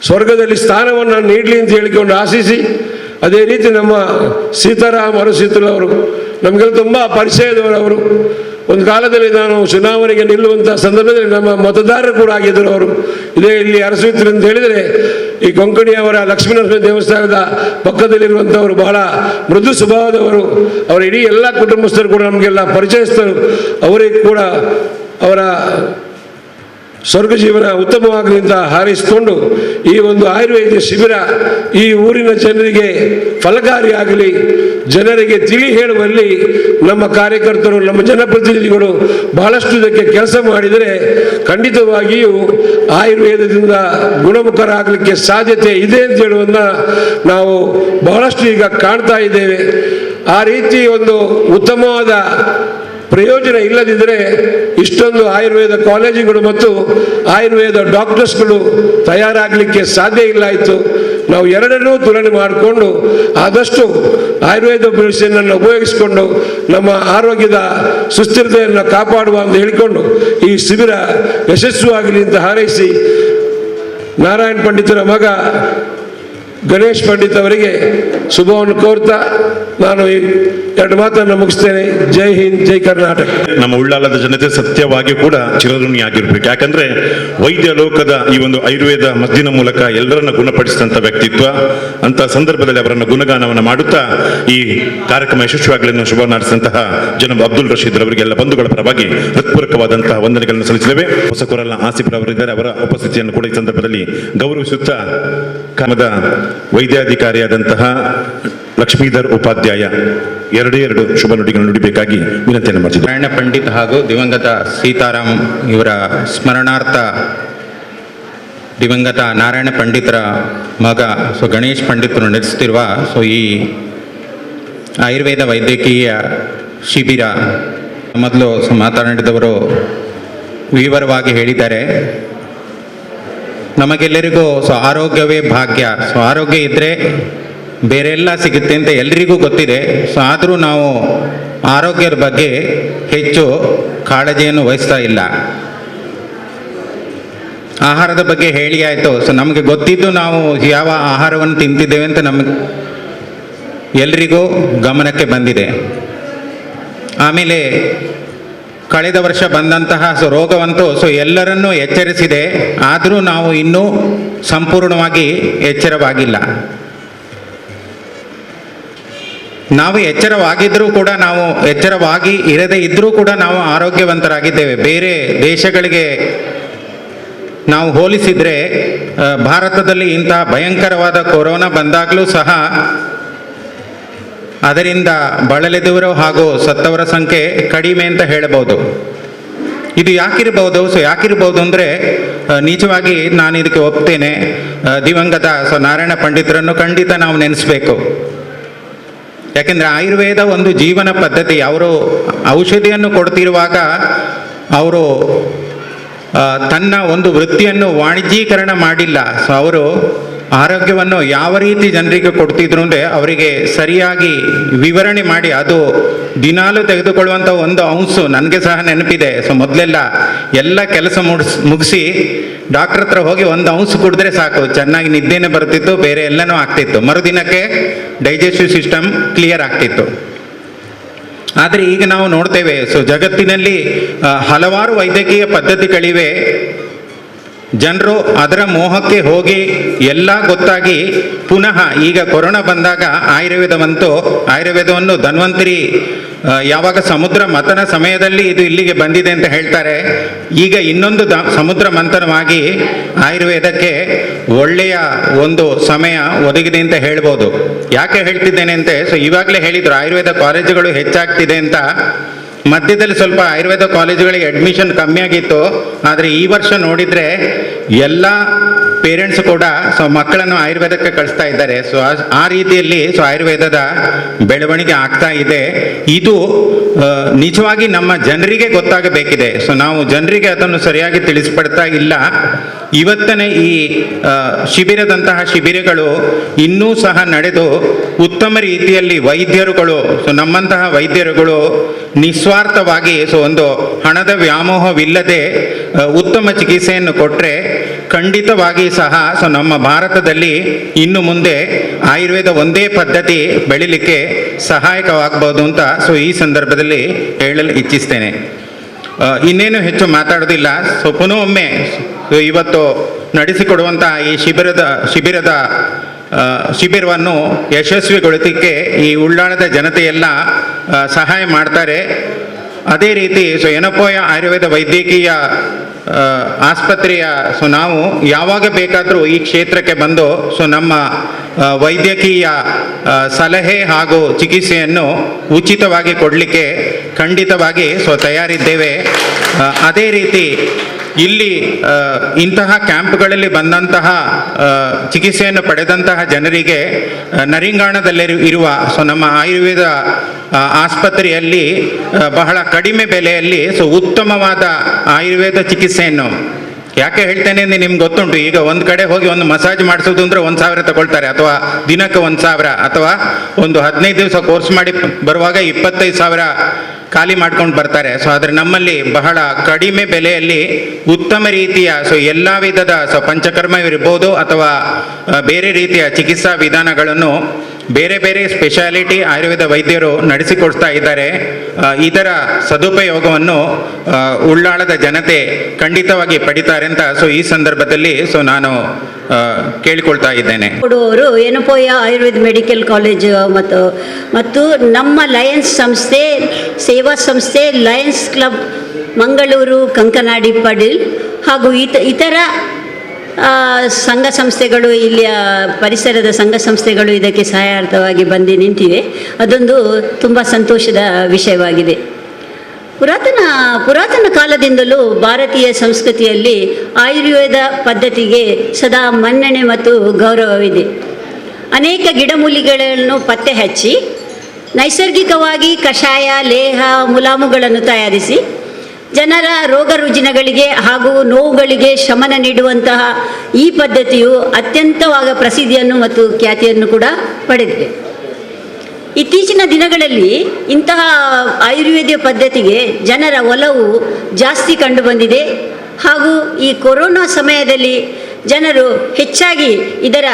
ಸ್ವರ್ಗದಲ್ಲಿ ಸ್ಥಾನವನ್ನು ನೀಡಲಿ ಅಂತ ಹೇಳಿಕೊಂಡು ಆಶಿಸಿ, ಅದೇ ರೀತಿ ನಮ್ಮ ಸೀತಾರಾಮ್ ಅರಸೀತಲು ಅವರು ನಮಗೆಲ್ಲ ತುಂಬ ಪರಿಚಯದವರು. ಒಂದು ಕಾಲದಲ್ಲಿ ನಾನು ಚುನಾವಣೆಗೆ ನಿಲ್ಲುವಂಥ ಸಂದರ್ಭದಲ್ಲಿ ನಮ್ಮ ಮತದಾರರು ಕೂಡ ಆಗಿದ್ದರು ಅವರು. ಇದೇ ಇಲ್ಲಿ ಅರಸೀತಲು ಅಂತ ಹೇಳಿದರೆ ಈ ಕೊಂಕಣಿಯವರ ಲಕ್ಷ್ಮೀನರಸಿಂಹ ದೇವಸ್ಥಾನದ ಪಕ್ಕದಲ್ಲಿರುವಂಥವರು, ಬಹಳ ಮೃದು ಸ್ವಭಾವದವರು. ಅವರ ಇಡೀ ಎಲ್ಲ ಕುಟುಂಬಸ್ಥರು ಕೂಡ ನಮಗೆಲ್ಲ ಪರಿಚಯಿಸ್ತರು. ಅವರಿಗೆ ಕೂಡ ಅವರ ಸ್ವರ್ಗ ಜೀವನ ಉತ್ತಮವಾಗಲಿ ಅಂತ ಹಾರೈಸಿಕೊಂಡು ಈ ಒಂದು ಆಯುರ್ವೇದ ಶಿಬಿರ ಈ ಊರಿನ ಜನರಿಗೆ ಫಲಕಾರಿಯಾಗಲಿ, ಜನರಿಗೆ ತಿಳಿ ಹೇಳುವಲ್ಲಿ ನಮ್ಮ ಕಾರ್ಯಕರ್ತರು, ನಮ್ಮ ಜನಪ್ರತಿನಿಧಿಗಳು ಬಹಳಷ್ಟು ಇದಕ್ಕೆ ಕೆಲಸ ಮಾಡಿದರೆ ಖಂಡಿತವಾಗಿಯೂ ಆಯುರ್ವೇದದಿಂದ ಗುಣಮುಖರಾಗಲಿಕ್ಕೆ ಸಾಧ್ಯತೆ ಇದೆ ಅಂತ ಹೇಳುವುದನ್ನ ನಾವು ಬಹಳಷ್ಟು ಈಗ ಕಾಣ್ತಾ ಇದ್ದೇವೆ. ಆ ರೀತಿ ಒಂದು ಉತ್ತಮವಾದ ಪ್ರಯೋಜನ ಇಲ್ಲದಿದ್ದರೆ ಇಷ್ಟೊಂದು ಆಯುರ್ವೇದ ಕಾಲೇಜುಗಳು ಮತ್ತು ಆಯುರ್ವೇದ ಡಾಕ್ಟರ್ಸ್ಗಳು ತಯಾರಾಗಲಿಕ್ಕೆ ಸಾಧ್ಯ ಇಲ್ಲ ಇತ್ತು. ನಾವು ಎರಡನ್ನೂ ತುಲನೆ ಮಾಡಿಕೊಂಡು ಆದಷ್ಟು ಆಯುರ್ವೇದ ಮೆಡಿಸಿನನ್ನು ಉಪಯೋಗಿಸಿಕೊಂಡು ನಮ್ಮ ಆರೋಗ್ಯದ ಸುಸ್ಥಿರತೆಯನ್ನು ಕಾಪಾಡುವ ಅಂತ ಹೇಳಿಕೊಂಡು ಈ ಶಿಬಿರ ಯಶಸ್ವಿಯಾಗಲಿ ಅಂತ ಹಾರೈಸಿ, ನಾರಾಯಣ ಪಂಡಿತರ ಮಗ ಗಣೇಶ್ ಪಂಡಿತ್ ಅವರಿಗೆ ಶುಭವನ್ನು ಕೋರ್ತಾ ನಾನು ಈ 2 ಮಾತನ್ನು ಮುಗಿಸ್ತೇನೆ. ಜೈ ಹಿಂದ್, ಜೈ ಕರ್ನಾಟಕ.
ನಮ್ಮ ಉಳ್ಳಾಲದ ಜನತೆ ಸತ್ಯವಾಗಿ ಕೂಡ ಚಿರಋಣಿಯಾಗಿರ್ಬೇಕು. ಯಾಕಂದ್ರೆ ವೈದ್ಯ ಲೋಕದ ಈ ಒಂದು ಆಯುರ್ವೇದ ಮದ್ದಿನ ಮೂಲಕ ಎಲ್ಲರನ್ನ ಗುಣಪಡಿಸಿದಂಥ ವ್ಯಕ್ತಿತ್ವ. ಅಂತ ಸಂದರ್ಭದಲ್ಲಿ ಅವರನ್ನು ಗುಣಗಾನವನ್ನು ಮಾಡುತ್ತಾ ಈ ಕಾರ್ಯಕ್ರಮ ಯಶಸ್ವಿಯಾಗಲಿ ಶುಭ ನಡೆಸಿದಂತಹ ಜನಬ್ ಅಬ್ದುಲ್ ರಶೀದ್ ಅವರಿಗೆಲ್ಲ ಬಂಧುಗಳ ಪರವಾಗಿ ಹೃತ್ಪೂರ್ವಕವಾದಂತಹ ವಂದನೆಗಳನ್ನು ಸಲ್ಲಿಸಿದ್ದೇವೆ. ಹೊಸಕೊರಲ ಆಸಿಫ್ ಅವರಿದ್ದಾರೆ, ಅವರ ಉಪಸ್ಥಿತಿಯನ್ನು ಕೂಡ ಈ ಸಂದರ್ಭದಲ್ಲಿ ಗೌರವಿಸುತ್ತಾ ಕಾಮದ ವೈದ್ಯಾಧಿಕಾರಿಯಾದಂತಹ ಲಕ್ಷ್ಮೀಧರ್ ಉಪಾಧ್ಯಾಯ 2 ಶುಭ ನುಡಿಗಳನ್ನು ನುಡಿಬೇಕಾಗಿ ವಿನಂತಿಯನ್ನು ಮಾಡ್ತಿದ್ದಾರೆ.
ನಾರಾಯಣ ಪಂಡಿತ್ ಹಾಗೂ ದಿವಂಗತ ಸೀತಾರಾಮ್ ಇವರ ಸ್ಮರಣಾರ್ಥ ದಿವಂಗತ ನಾರಾಯಣ ಪಂಡಿತರ ಮಗ ಗಣೇಶ್ ಪಂಡಿತರು ನಡೆಸುತ್ತಿರುವ ಈ ಆಯುರ್ವೇದ ವೈದ್ಯಕೀಯ ಶಿಬಿರ ಮೊದಲು ಮಾತನಾಡಿದವರು ವಿವರವಾಗಿ ಹೇಳಿದ್ದಾರೆ. ನಮಗೆಲ್ಲರಿಗೂ ಆರೋಗ್ಯವೇ ಭಾಗ್ಯ. ಆರೋಗ್ಯ ಇದ್ದರೆ ಬೇರೆಲ್ಲ ಸಿಗುತ್ತೆ ಅಂತ ಎಲ್ರಿಗೂ ಗೊತ್ತಿದೆ. ಆದರೂ ನಾವು ಆರೋಗ್ಯದ ಬಗ್ಗೆ ಹೆಚ್ಚು ಕಾಳಜಿಯನ್ನು ವಹಿಸ್ತಾ ಇಲ್ಲ. ಆಹಾರದ ಬಗ್ಗೆ ಹೇಳಿ ಆಯಿತು. ನಮಗೆ ಗೊತ್ತಿದ್ದು ನಾವು ಯಾವ ಆಹಾರವನ್ನು ತಿಂತಿದ್ದೇವೆ ಅಂತ ನಮಗೆ ಎಲ್ರಿಗೂ ಗಮನಕ್ಕೆ ಬಂದಿದೆ. ಆಮೇಲೆ ಕಳೆದ ವರ್ಷ ಬಂದಂತಹ ರೋಗವಂತೂ ಎಲ್ಲರನ್ನೂ ಎಚ್ಚರಿಸಿದೆ. ಆದರೂ ನಾವು ಇನ್ನೂ ಸಂಪೂರ್ಣವಾಗಿ ಎಚ್ಚರವಾಗಿಲ್ಲ. ನಾವು ಎಚ್ಚರವಾಗಿದ್ದರೂ ಕೂಡ, ನಾವು ಎಚ್ಚರವಾಗಿ ಇರದೇ ಇದ್ದರೂ ಕೂಡ ನಾವು ಆರೋಗ್ಯವಂತರಾಗಿದ್ದೇವೆ. ಬೇರೆ ದೇಶಗಳಿಗೆ ನಾವು ಹೋಲಿಸಿದರೆ ಭಾರತದಲ್ಲಿ ಇಂತಹ ಭಯಂಕರವಾದ ಕೊರೋನಾ ಬಂದಾಗಲೂ ಸಹ ಅದರಿಂದ ಬಳಲಿದವರು ಹಾಗೂ ಸತ್ತವರ ಸಂಖ್ಯೆ ಕಡಿಮೆ ಅಂತ ಹೇಳಬಹುದು. ಇದು ಯಾಕಿರ್ಬೋದು? ಯಾಕಿರ್ಬೋದು ಅಂದರೆ ನಿಜವಾಗಿ ನಾನು ಇದಕ್ಕೆ ಒಪ್ತೇನೆ. ದಿವಂಗತ ನಾರಾಯಣ ಪಂಡಿತರನ್ನು ಖಂಡಿತ ನಾವು ನೆನೆಸಬೇಕು. ಯಾಕೆಂದರೆ ಆಯುರ್ವೇದ ಒಂದು ಜೀವನ ಪದ್ಧತಿ. ಅವರು ಔಷಧಿಯನ್ನು ಕೊಡ್ತಿರುವಾಗ ಅವರು ತನ್ನ ಒಂದು ವೃತ್ತಿಯನ್ನು ವಾಣಿಜ್ಯೀಕರಣ ಮಾಡಿಲ್ಲ. ಅವರು ಆರೋಗ್ಯವನ್ನು ಯಾವ ರೀತಿ ಜನರಿಗೆ ಕೊಡ್ತಿದ್ರು ಅಂದರೆ ಅವರಿಗೆ ಸರಿಯಾಗಿ ವಿವರಣೆ ಮಾಡಿ ಅದು ದಿನಾಲೂ ತೆಗೆದುಕೊಳ್ಳುವಂಥ ಒಂದು ಅಂಶ ನನಗೆ ಸಹ ನೆನಪಿದೆ. ಮೊದಲೆಲ್ಲ ಎಲ್ಲ ಕೆಲಸ ಮುಗಿಸಿ ಡಾಕ್ಟರ್ ಹತ್ರ ಹೋಗಿ ಒಂದು ಅಂಶ ಕುಡಿದ್ರೆ ಸಾಕು, ಚೆನ್ನಾಗಿ ನಿದ್ದೆನೇ ಬರ್ತಿತ್ತು, ಬೇರೆ ಎಲ್ಲನೂ ಆಗ್ತಿತ್ತು, ಮರುದಿನಕ್ಕೆ ಡೈಜೆಸ್ಟಿವ್ ಸಿಸ್ಟಮ್ ಕ್ಲಿಯರ್ ಆಗ್ತಿತ್ತು. ಆದರೆ ಈಗ ನಾವು ನೋಡ್ತೇವೆ ಜಗತ್ತಿನಲ್ಲಿ ಹಲವಾರು ವೈದ್ಯಕೀಯ ಪದ್ಧತಿಗಳಿವೆ. ಜನರು ಅದರ ಮೋಹಕ್ಕೆ ಹೋಗಿ ಎಲ್ಲ ಗೊತ್ತಾಗಿ ಪುನಃ ಈಗ ಕೊರೋನಾ ಬಂದಾಗ ಆಯುರ್ವೇದವನ್ನು ಧನ್ವಂತರಿ ಯಾವಾಗ ಸಮುದ್ರ ಮಥನ ಸಮಯದಲ್ಲಿ ಇದು ಇಲ್ಲಿಗೆ ಬಂದಿದೆ ಅಂತ ಹೇಳ್ತಾರೆ. ಈಗ ಇನ್ನೊಂದು ಸಮುದ್ರ ಮಂಥನವಾಗಿ ಆಯುರ್ವೇದಕ್ಕೆ ಒಳ್ಳೆಯ ಒಂದು ಸಮಯ ಒದಗಿದೆ ಅಂತ ಹೇಳ್ಬೋದು. ಯಾಕೆ ಹೇಳ್ತಿದ್ದೇನೆ ಅಂತೆ, ಇವಾಗಲೇ ಹೇಳಿದ್ರು ಆಯುರ್ವೇದ ಕಾಲೇಜುಗಳು ಹೆಚ್ಚಾಗ್ತಿದೆ ಅಂತ. ಮಧ್ಯದಲ್ಲಿ ಸ್ವಲ್ಪ ಆಯುರ್ವೇದ ಕಾಲೇಜುಗಳಿಗೆ ಅಡ್ಮಿಷನ್ ಕಮ್ಮಿ ಆಗಿತ್ತು. ಆದರೆ ಈ ವರ್ಷ ನೋಡಿದರೆ ಎಲ್ಲ ಪೇರೆಂಟ್ಸ್ ಕೂಡ ಮಕ್ಕಳನ್ನು ಆಯುರ್ವೇದಕ್ಕೆ ಕಳಿಸ್ತಾ ಇದ್ದಾರೆ. ಆ ರೀತಿಯಲ್ಲಿ ಆಯುರ್ವೇದದ ಬೆಳವಣಿಗೆ ಆಗ್ತಾ ಇದೆ. ಇದು ನಿಜವಾಗಿ ನಮ್ಮ ಜನರಿಗೆ ಗೊತ್ತಾಗಬೇಕಿದೆ. ನಾವು ಜನರಿಗೆ ಅದನ್ನು ಸರಿಯಾಗಿ ತಿಳಿಸ್ಪಡ್ತಾ ಇಲ್ಲ. ಇವತ್ತನೇ ಈ ಶಿಬಿರದಂತಹ ಶಿಬಿರಗಳು ಇನ್ನೂ ಸಹ ನಡೆದು ಉತ್ತಮ ರೀತಿಯಲ್ಲಿ ವೈದ್ಯರುಗಳು ನಮ್ಮಂತಹ ವೈದ್ಯರುಗಳು ನಿಸ್ವಾರ್ಥವಾಗಿ ಒಂದು ಹಣದ ವ್ಯಾಮೋಹವಿಲ್ಲದೆ ಉತ್ತಮ ಚಿಕಿತ್ಸೆಯನ್ನು ಕೊಟ್ಟರೆ ಖಂಡಿತವಾಗಿ ಸಹ ನಮ್ಮ ಭಾರತದಲ್ಲಿ ಇನ್ನು ಮುಂದೆ ಆಯುರ್ವೇದ ಒಂದೇ ಪದ್ಧತಿ ಬೆಳಿಲಿಕ್ಕೆ ಸಹಾಯಕವಾಗಬಹುದು ಅಂತ ಈ ಸಂದರ್ಭದಲ್ಲಿ ಹೇಳಲು ಇಚ್ಛಿಸ್ತೇನೆ. ಇನ್ನೇನು ಹೆಚ್ಚು ಮಾತಾಡೋದಿಲ್ಲ. ಪುನಃ ಒಮ್ಮೆ ಇವತ್ತು ನಡೆಸಿಕೊಡುವಂಥ ಈ ಶಿಬಿರವನ್ನು ಯಶಸ್ವಿಗೊಳಿಸಲಿಕ್ಕೆ ಈ ಉಳ್ಳಾಳದ ಜನತೆಯೆಲ್ಲ ಸಹಾಯ ಮಾಡ್ತಾರೆ. ಅದೇ ರೀತಿ ಎನಪೋಯ ಆಯುರ್ವೇದ ವೈದ್ಯಕೀಯ ಆಸ್ಪತ್ರೆಯ ನಾವು ಯಾವಾಗ ಬೇಕಾದರೂ ಈ ಕ್ಷೇತ್ರಕ್ಕೆ ಬಂದು ನಮ್ಮ ವೈದ್ಯಕೀಯ ಸಲಹೆ ಹಾಗೂ ಚಿಕಿತ್ಸೆಯನ್ನು ಉಚಿತವಾಗಿ ಕೊಡಲಿಕ್ಕೆ ಖಂಡಿತವಾಗಿ ತಯಾರಿದ್ದೇವೆ. ಅದೇ ರೀತಿ ಇಲ್ಲಿ ಇಂತಹ ಕ್ಯಾಂಪ್ಗಳಲ್ಲಿ ಬಂದಂತಹ ಚಿಕಿತ್ಸೆಯನ್ನು ಪಡೆದಂತಹ ಜನರಿಗೆ ನರಿಂಗಾಣದಲ್ಲಿ ಇರುವ ನಮ್ಮ ಆಯುರ್ವೇದ ಆಸ್ಪತ್ರೆಯಲ್ಲಿ ಬಹಳ ಕಡಿಮೆ ಬೆಲೆಯಲ್ಲಿ ಉತ್ತಮವಾದ ಆಯುರ್ವೇದ ಚಿಕಿತ್ಸೆಯನ್ನು ಯಾಕೆ ಹೇಳ್ತೇನೆ ಅಂದ್ರೆ ನಿಮ್ಗೆ ಗೊತ್ತುಂಟು, ಈಗ ಒಂದು ಕಡೆ ಹೋಗಿ ಒಂದು ಮಸಾಜ್ ಮಾಡಿಸೋದು ಅಂದರೆ 1,000 ತಗೊಳ್ತಾರೆ, ಅಥವಾ ದಿನಕ್ಕೆ 1,000, ಅಥವಾ ಒಂದು 15 ದಿವಸ ಕೋರ್ಸ್ ಮಾಡಿ ಬರುವಾಗ 25,000 ಖಾಲಿ ಮಾಡ್ಕೊಂಡು ಬರ್ತಾರೆ. ಸೊ ಆದರೆ ನಮ್ಮಲ್ಲಿ ಬಹಳ ಕಡಿಮೆ ಬೆಲೆಯಲ್ಲಿ ಉತ್ತಮ ರೀತಿಯ ಎಲ್ಲ ವಿಧದ ಪಂಚಕರ್ಮ ಇರ್ಬೋದು ಅಥವಾ ಬೇರೆ ರೀತಿಯ ಚಿಕಿತ್ಸಾ ವಿಧಾನಗಳನ್ನು ಬೇರೆ ಬೇರೆ ಸ್ಪೆಷಾಲಿಟಿ ಆಯುರ್ವೇದ ವೈದ್ಯರು ನಡೆಸಿಕೊಡ್ತಾ ಇದ್ದಾರೆ. ಇದರ ಸದುಪಯೋಗವನ್ನು ಉಳ್ಳಾಳದ ಜನತೆ ಖಂಡಿತವಾಗಿ ಪಡಿತಾರೆ ಅಂತ ಈ ಸಂದರ್ಭದಲ್ಲಿ ನಾನು ಕೇಳಿಕೊಳ್ತಾ ಇದ್ದೇನೆ.
ಕೊಡುವವರು ಎನಪೋಯ ಆಯುರ್ವೇದ ಮೆಡಿಕಲ್ ಕಾಲೇಜ್ ಮತ್ತು ನಮ್ಮ ಲಯನ್ಸ್ ಸಂಸ್ಥೆ, ಸೇವಾ ಸಂಸ್ಥೆ ಲಯನ್ಸ್ ಕ್ಲಬ್ ಮಂಗಳೂರು, ಕಂಕನಾಡಿ, ಪಡಿಲ್ ಹಾಗೂ ಇತರ ಸಂಘ ಸಂಸ್ಥೆಗಳು, ಇಲ್ಲಿಯ ಪರಿಸರದ ಸಂಘ ಸಂಸ್ಥೆಗಳು ಇದಕ್ಕೆ ಸಹಾಯಾರ್ಥವಾಗಿ ಬಂದು ನಿಂತಿವೆ. ಅದೊಂದು ತುಂಬ ಸಂತೋಷದ ವಿಷಯವಾಗಿದೆ. ಪುರಾತನ ಕಾಲದಿಂದಲೂ ಭಾರತೀಯ ಸಂಸ್ಕೃತಿಯಲ್ಲಿ ಆಯುರ್ವೇದ ಪದ್ಧತಿಗೆ ಸದಾ ಮನ್ನಣೆ ಮತ್ತು ಗೌರವವಿದೆ. ಅನೇಕ ಗಿಡಮೂಲಿಕೆಗಳನ್ನು ಪತ್ತೆ ಹಚ್ಚಿ ನೈಸರ್ಗಿಕವಾಗಿ ಕಷಾಯ, ಲೇಹ, ಮುಲಾಮುಗಳನ್ನು ತಯಾರಿಸಿ ಜನರ ರೋಗ ರುಜಿನಗಳಿಗೆ ಹಾಗೂ ನೋವುಗಳಿಗೆ ಶಮನ ನೀಡುವಂತಹ ಈ ಪದ್ಧತಿಯು ಅತ್ಯಂತವಾದ ಪ್ರಸಿದ್ಧಿಯನ್ನು ಮತ್ತು ಖ್ಯಾತಿಯನ್ನು ಕೂಡ ಪಡೆದಿದೆ. ಇತ್ತೀಚಿನ ದಿನಗಳಲ್ಲಿ ಇಂತಹ ಆಯುರ್ವೇದ ಪದ್ಧತಿಗೆ ಜನರ ಒಲವು ಜಾಸ್ತಿ ಕಂಡುಬಂದಿದೆ. ಹಾಗೂ ಈ ಕೊರೋನಾ ಸಮಯದಲ್ಲಿ ಜನರು ಹೆಚ್ಚಾಗಿ ಇದರ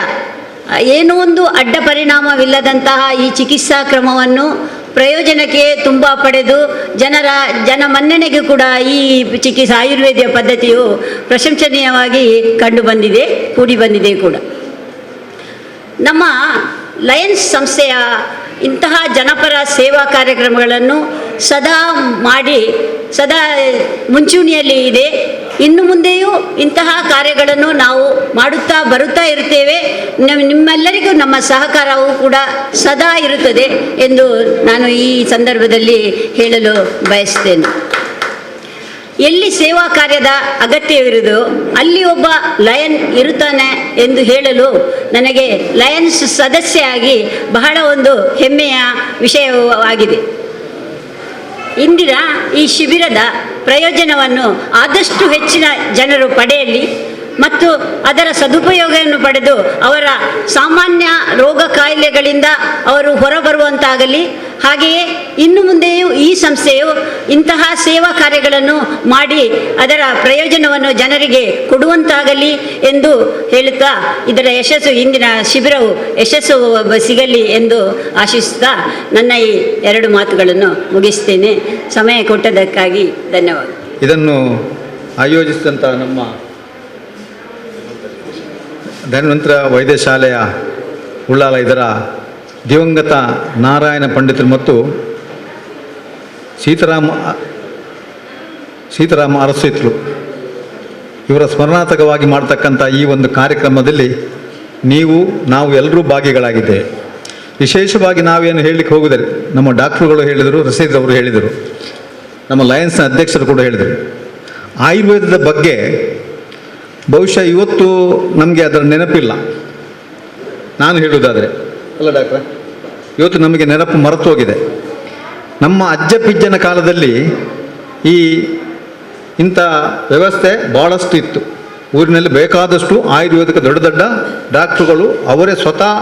ಏನೋ ಒಂದು ಅಡ್ಡ ಪರಿಣಾಮವಿಲ್ಲದಂತಹ ಈ ಚಿಕಿತ್ಸಾ ಕ್ರಮವನ್ನು ಪ್ರಯೋಜನಕ್ಕೆ ತುಂಬ ಪಡೆದು ಜನ ಮನ್ನಣೆಗೆ ಕೂಡ ಈ ಆಯುರ್ವೇದ ಪದ್ಧತಿಯು ಪ್ರಶಂಸನೀಯವಾಗಿ ಕೂಡಿ ಬಂದಿದೆ ಕೂಡ. ನಮ್ಮ ಲಯನ್ಸ್ ಸಂಸ್ಥೆಯ ಇಂತಹ ಜನಪರ ಸೇವಾ ಕಾರ್ಯಕ್ರಮಗಳನ್ನು ಸದಾ ಮುಂಚೂಣಿಯಲ್ಲಿ ಇದೆ. ಇನ್ನು ಮುಂದೆಯೂ ಇಂತಹ ಕಾರ್ಯಗಳನ್ನು ನಾವು ಬರುತ್ತಾ ಇರ್ತೇವೆ. ನಿಮ್ಮೆಲ್ಲರಿಗೂ ನಮ್ಮ ಸಹಕಾರವೂ ಕೂಡ ಸದಾ ಇರುತ್ತದೆ ಎಂದು ನಾನು ಈ ಸಂದರ್ಭದಲ್ಲಿ ಹೇಳಲು ಬಯಸ್ತೇನೆ. ಎಲ್ಲಿ ಸೇವಾ ಕಾರ್ಯದ ಅಗತ್ಯವಿರುವುದೋ ಅಲ್ಲಿ ಒಬ್ಬ ಲಯನ್ ಇರುತ್ತಾನೆ ಎಂದು ಹೇಳಲು ನನಗೆ ಲಯನ್ಸ್ ಸದಸ್ಯೆಯಾಗಿ ಬಹಳ ಒಂದು ಹೆಮ್ಮೆಯ ವಿಷಯವಾಗಿದೆ. ಇಂದಿನ ಈ ಶಿಬಿರದ ಪ್ರಯೋಜನವನ್ನು ಆದಷ್ಟು ಹೆಚ್ಚಿನ ಜನರು ಪಡೆಯಲಿ ಮತ್ತು ಅದರ ಸದುಪಯೋಗವನ್ನು ಪಡೆದು ಅವರ ಸಾಮಾನ್ಯ ರೋಗ ಕಾಯಿಲೆಗಳಿಂದ ಅವರು ಹೊರಬರುವಂತಾಗಲಿ. ಹಾಗೆಯೇ ಇನ್ನು ಮುಂದೆಯೂ ಈ ಸಂಸ್ಥೆಯು ಇಂತಹ ಸೇವಾ ಕಾರ್ಯಗಳನ್ನು ಮಾಡಿ ಅದರ ಪ್ರಯೋಜನವನ್ನು ಜನರಿಗೆ ಕೊಡುವಂತಾಗಲಿ ಎಂದು ಹೇಳುತ್ತಾ ಇಂದಿನ ಶಿಬಿರವು ಯಶಸ್ಸು ಸಿಗಲಿ ಎಂದು ಆಶಿಸುತ್ತಾ ನನ್ನ ಈ 2 ಮಾತುಗಳನ್ನು ಮುಗಿಸ್ತೇನೆ. ಸಮಯ ಕೊಟ್ಟದಕ್ಕಾಗಿ ಧನ್ಯವಾದ.
ಇದನ್ನು ಆಯೋಜಿಸಿದಂಥ ನಮ್ಮ ಧನ್ವಂತರ ವೈದ್ಯಶಾಲೆಯ ಉಳ್ಳಾಲ ಇದರ ದಿವಂಗತ ನಾರಾಯಣ ಪಂಡಿತರು ಮತ್ತು ಸೀತಾರಾಮ ಅರಸಿತ್ರು ಇವರ ಸ್ಮರಣಾರ್ಥಕವಾಗಿ ಮಾಡತಕ್ಕಂಥ ಈ ಒಂದು ಕಾರ್ಯಕ್ರಮದಲ್ಲಿ ನಾವು ಎಲ್ಲರೂ ಭಾಗಿಗಳಾಗಿದ್ದೇವೆ. ವಿಶೇಷವಾಗಿ ನಾವೇನು ಹೇಳಲಿಕ್ಕೆ ಹೋಗುದರೆ ನಮ್ಮ ಡಾಕ್ಟ್ರುಗಳು ಹೇಳಿದರು, ರಸೀದ್ ಅವರು ಹೇಳಿದರು, ನಮ್ಮ ಲಯನ್ಸ್ನ ಅಧ್ಯಕ್ಷರು ಕೂಡ ಹೇಳಿದರು. ಆಯುರ್ವೇದದ ಬಗ್ಗೆ ಬಹುಶಃ ಇವತ್ತು ನಮಗೆ ಅದರ ನೆನಪಿಲ್ಲ. ನಾನು ಹೇಳುವುದಾದರೆ ಅಲ್ಲ ಡಾಕ್ಟ್ರೆ, ಇವತ್ತು ನಮಗೆ ನೆನಪು ಮರೆತು ಹೋಗಿದೆ. ನಮ್ಮ ಅಜ್ಜ ಪಿಜ್ಜನ ಕಾಲದಲ್ಲಿ ಇಂಥ ವ್ಯವಸ್ಥೆ ಭಾಳಷ್ಟು ಇತ್ತು. ಊರಿನಲ್ಲಿ ಬೇಕಾದಷ್ಟು ಆಯುರ್ವೇದಿಕ ದೊಡ್ಡ ದೊಡ್ಡ ಡಾಕ್ಟ್ರುಗಳು ಅವರೇ ಸ್ವತಃ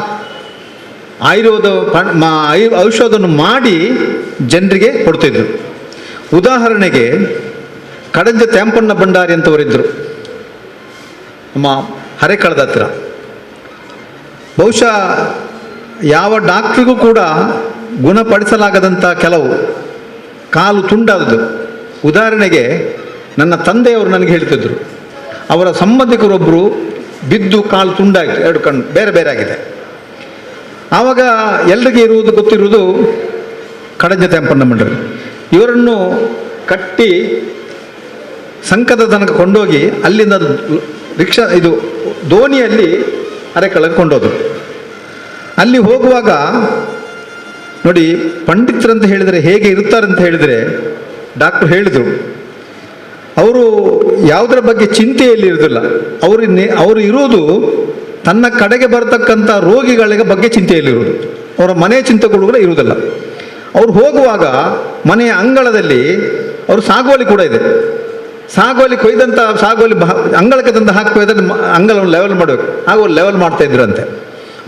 ಔಷಧವನ್ನು ಮಾಡಿ ಜನರಿಗೆ ಕೊಡ್ತಿದ್ರು. ಉದಾಹರಣೆಗೆ ಕಡಂಜ ತ್ಯಾಂಪಣ್ಣ ಭಂಡಾರಿ ಅಂತವರಿದ್ದರು ನಮ್ಮ ಹರೆಕಳದ ಹತ್ತಿರ. ಬಹುಶಃ ಯಾವ ಡಾಕ್ಟ್ರಿಗೂ ಕೂಡ ಗುಣಪಡಿಸಲಾಗದಂಥ ಕೆಲವು ಕಾಲು ತುಂಡಾದದ್ದು. ಉದಾಹರಣೆಗೆ ನನ್ನ ತಂದೆಯವರು ನನಗೆ ಹೇಳ್ತಿದ್ರು, ಅವರ ಸಂಬಂಧಿಕರೊಬ್ಬರು ಬಿದ್ದು ಕಾಲು ತುಂಡಾಯಿತು, 2 ಕಣ್ಣು ಬೇರೆ ಬೇರೆ ಆಗಿದೆ. ಆವಾಗ ಎಲ್ರಿಗೆ ಗೊತ್ತಿರುವುದು ಕಡಂಜ ತ್ಯಾಂಪಣ್ಣ ಭಂಡಾರಿ. ಇವರನ್ನು ಕಟ್ಟಿ ಸಂಕದ ತನಕ ಕೊಂಡೋಗಿ ಅಲ್ಲಿಂದ ದೋಣಿಯಲ್ಲಿ ಅರೆಕಳಗೆ ಕೊಂಡೋದ್ರು. ಅಲ್ಲಿ ಹೋಗುವಾಗ ನೋಡಿ, ಪಂಡಿತರಂತ ಹೇಳಿದರೆ ಹೇಗೆ ಇರ್ತಾರಂತ ಹೇಳಿದರೆ ಡಾಕ್ಟ್ರು ಹೇಳಿದರು, ಅವರು ಯಾವುದರ ಬಗ್ಗೆ ಚಿಂತೆಯಲ್ಲಿ ಇರೋದಿಲ್ಲ. ಅವರು ಇರುವುದು ತನ್ನ ಕಡೆಗೆ ಬರತಕ್ಕಂಥ ರೋಗಿಗಳ ಬಗ್ಗೆ ಚಿಂತೆಯಲ್ಲಿರುವುದು. ಅವರ ಮನೆಯ ಚಿಂತೆಗಳು ಕೂಡ ಇರುವುದಿಲ್ಲ. ಅವರು ಹೋಗುವಾಗ ಮನೆಯ ಅಂಗಳದಲ್ಲಿ ಅವರು ಸಾಗುವಳಿ ಕೂಡ ಇದೆ. ಸಾಗೋಲಿ ಕೊಯ್ದಂಥ ಸಾಗೋಲಿ ಅಂಗಳಕ್ಕೆ ತಂದು ಹಾಕಿ ಅದನ್ನು ಅಂಗಳವನ್ನು ಲೆವೆಲ್ ಮಾಡಬೇಕು, ಹಾಗೂ ಲೆವೆಲ್ ಮಾಡ್ತಾ ಇದ್ರಂತೆ.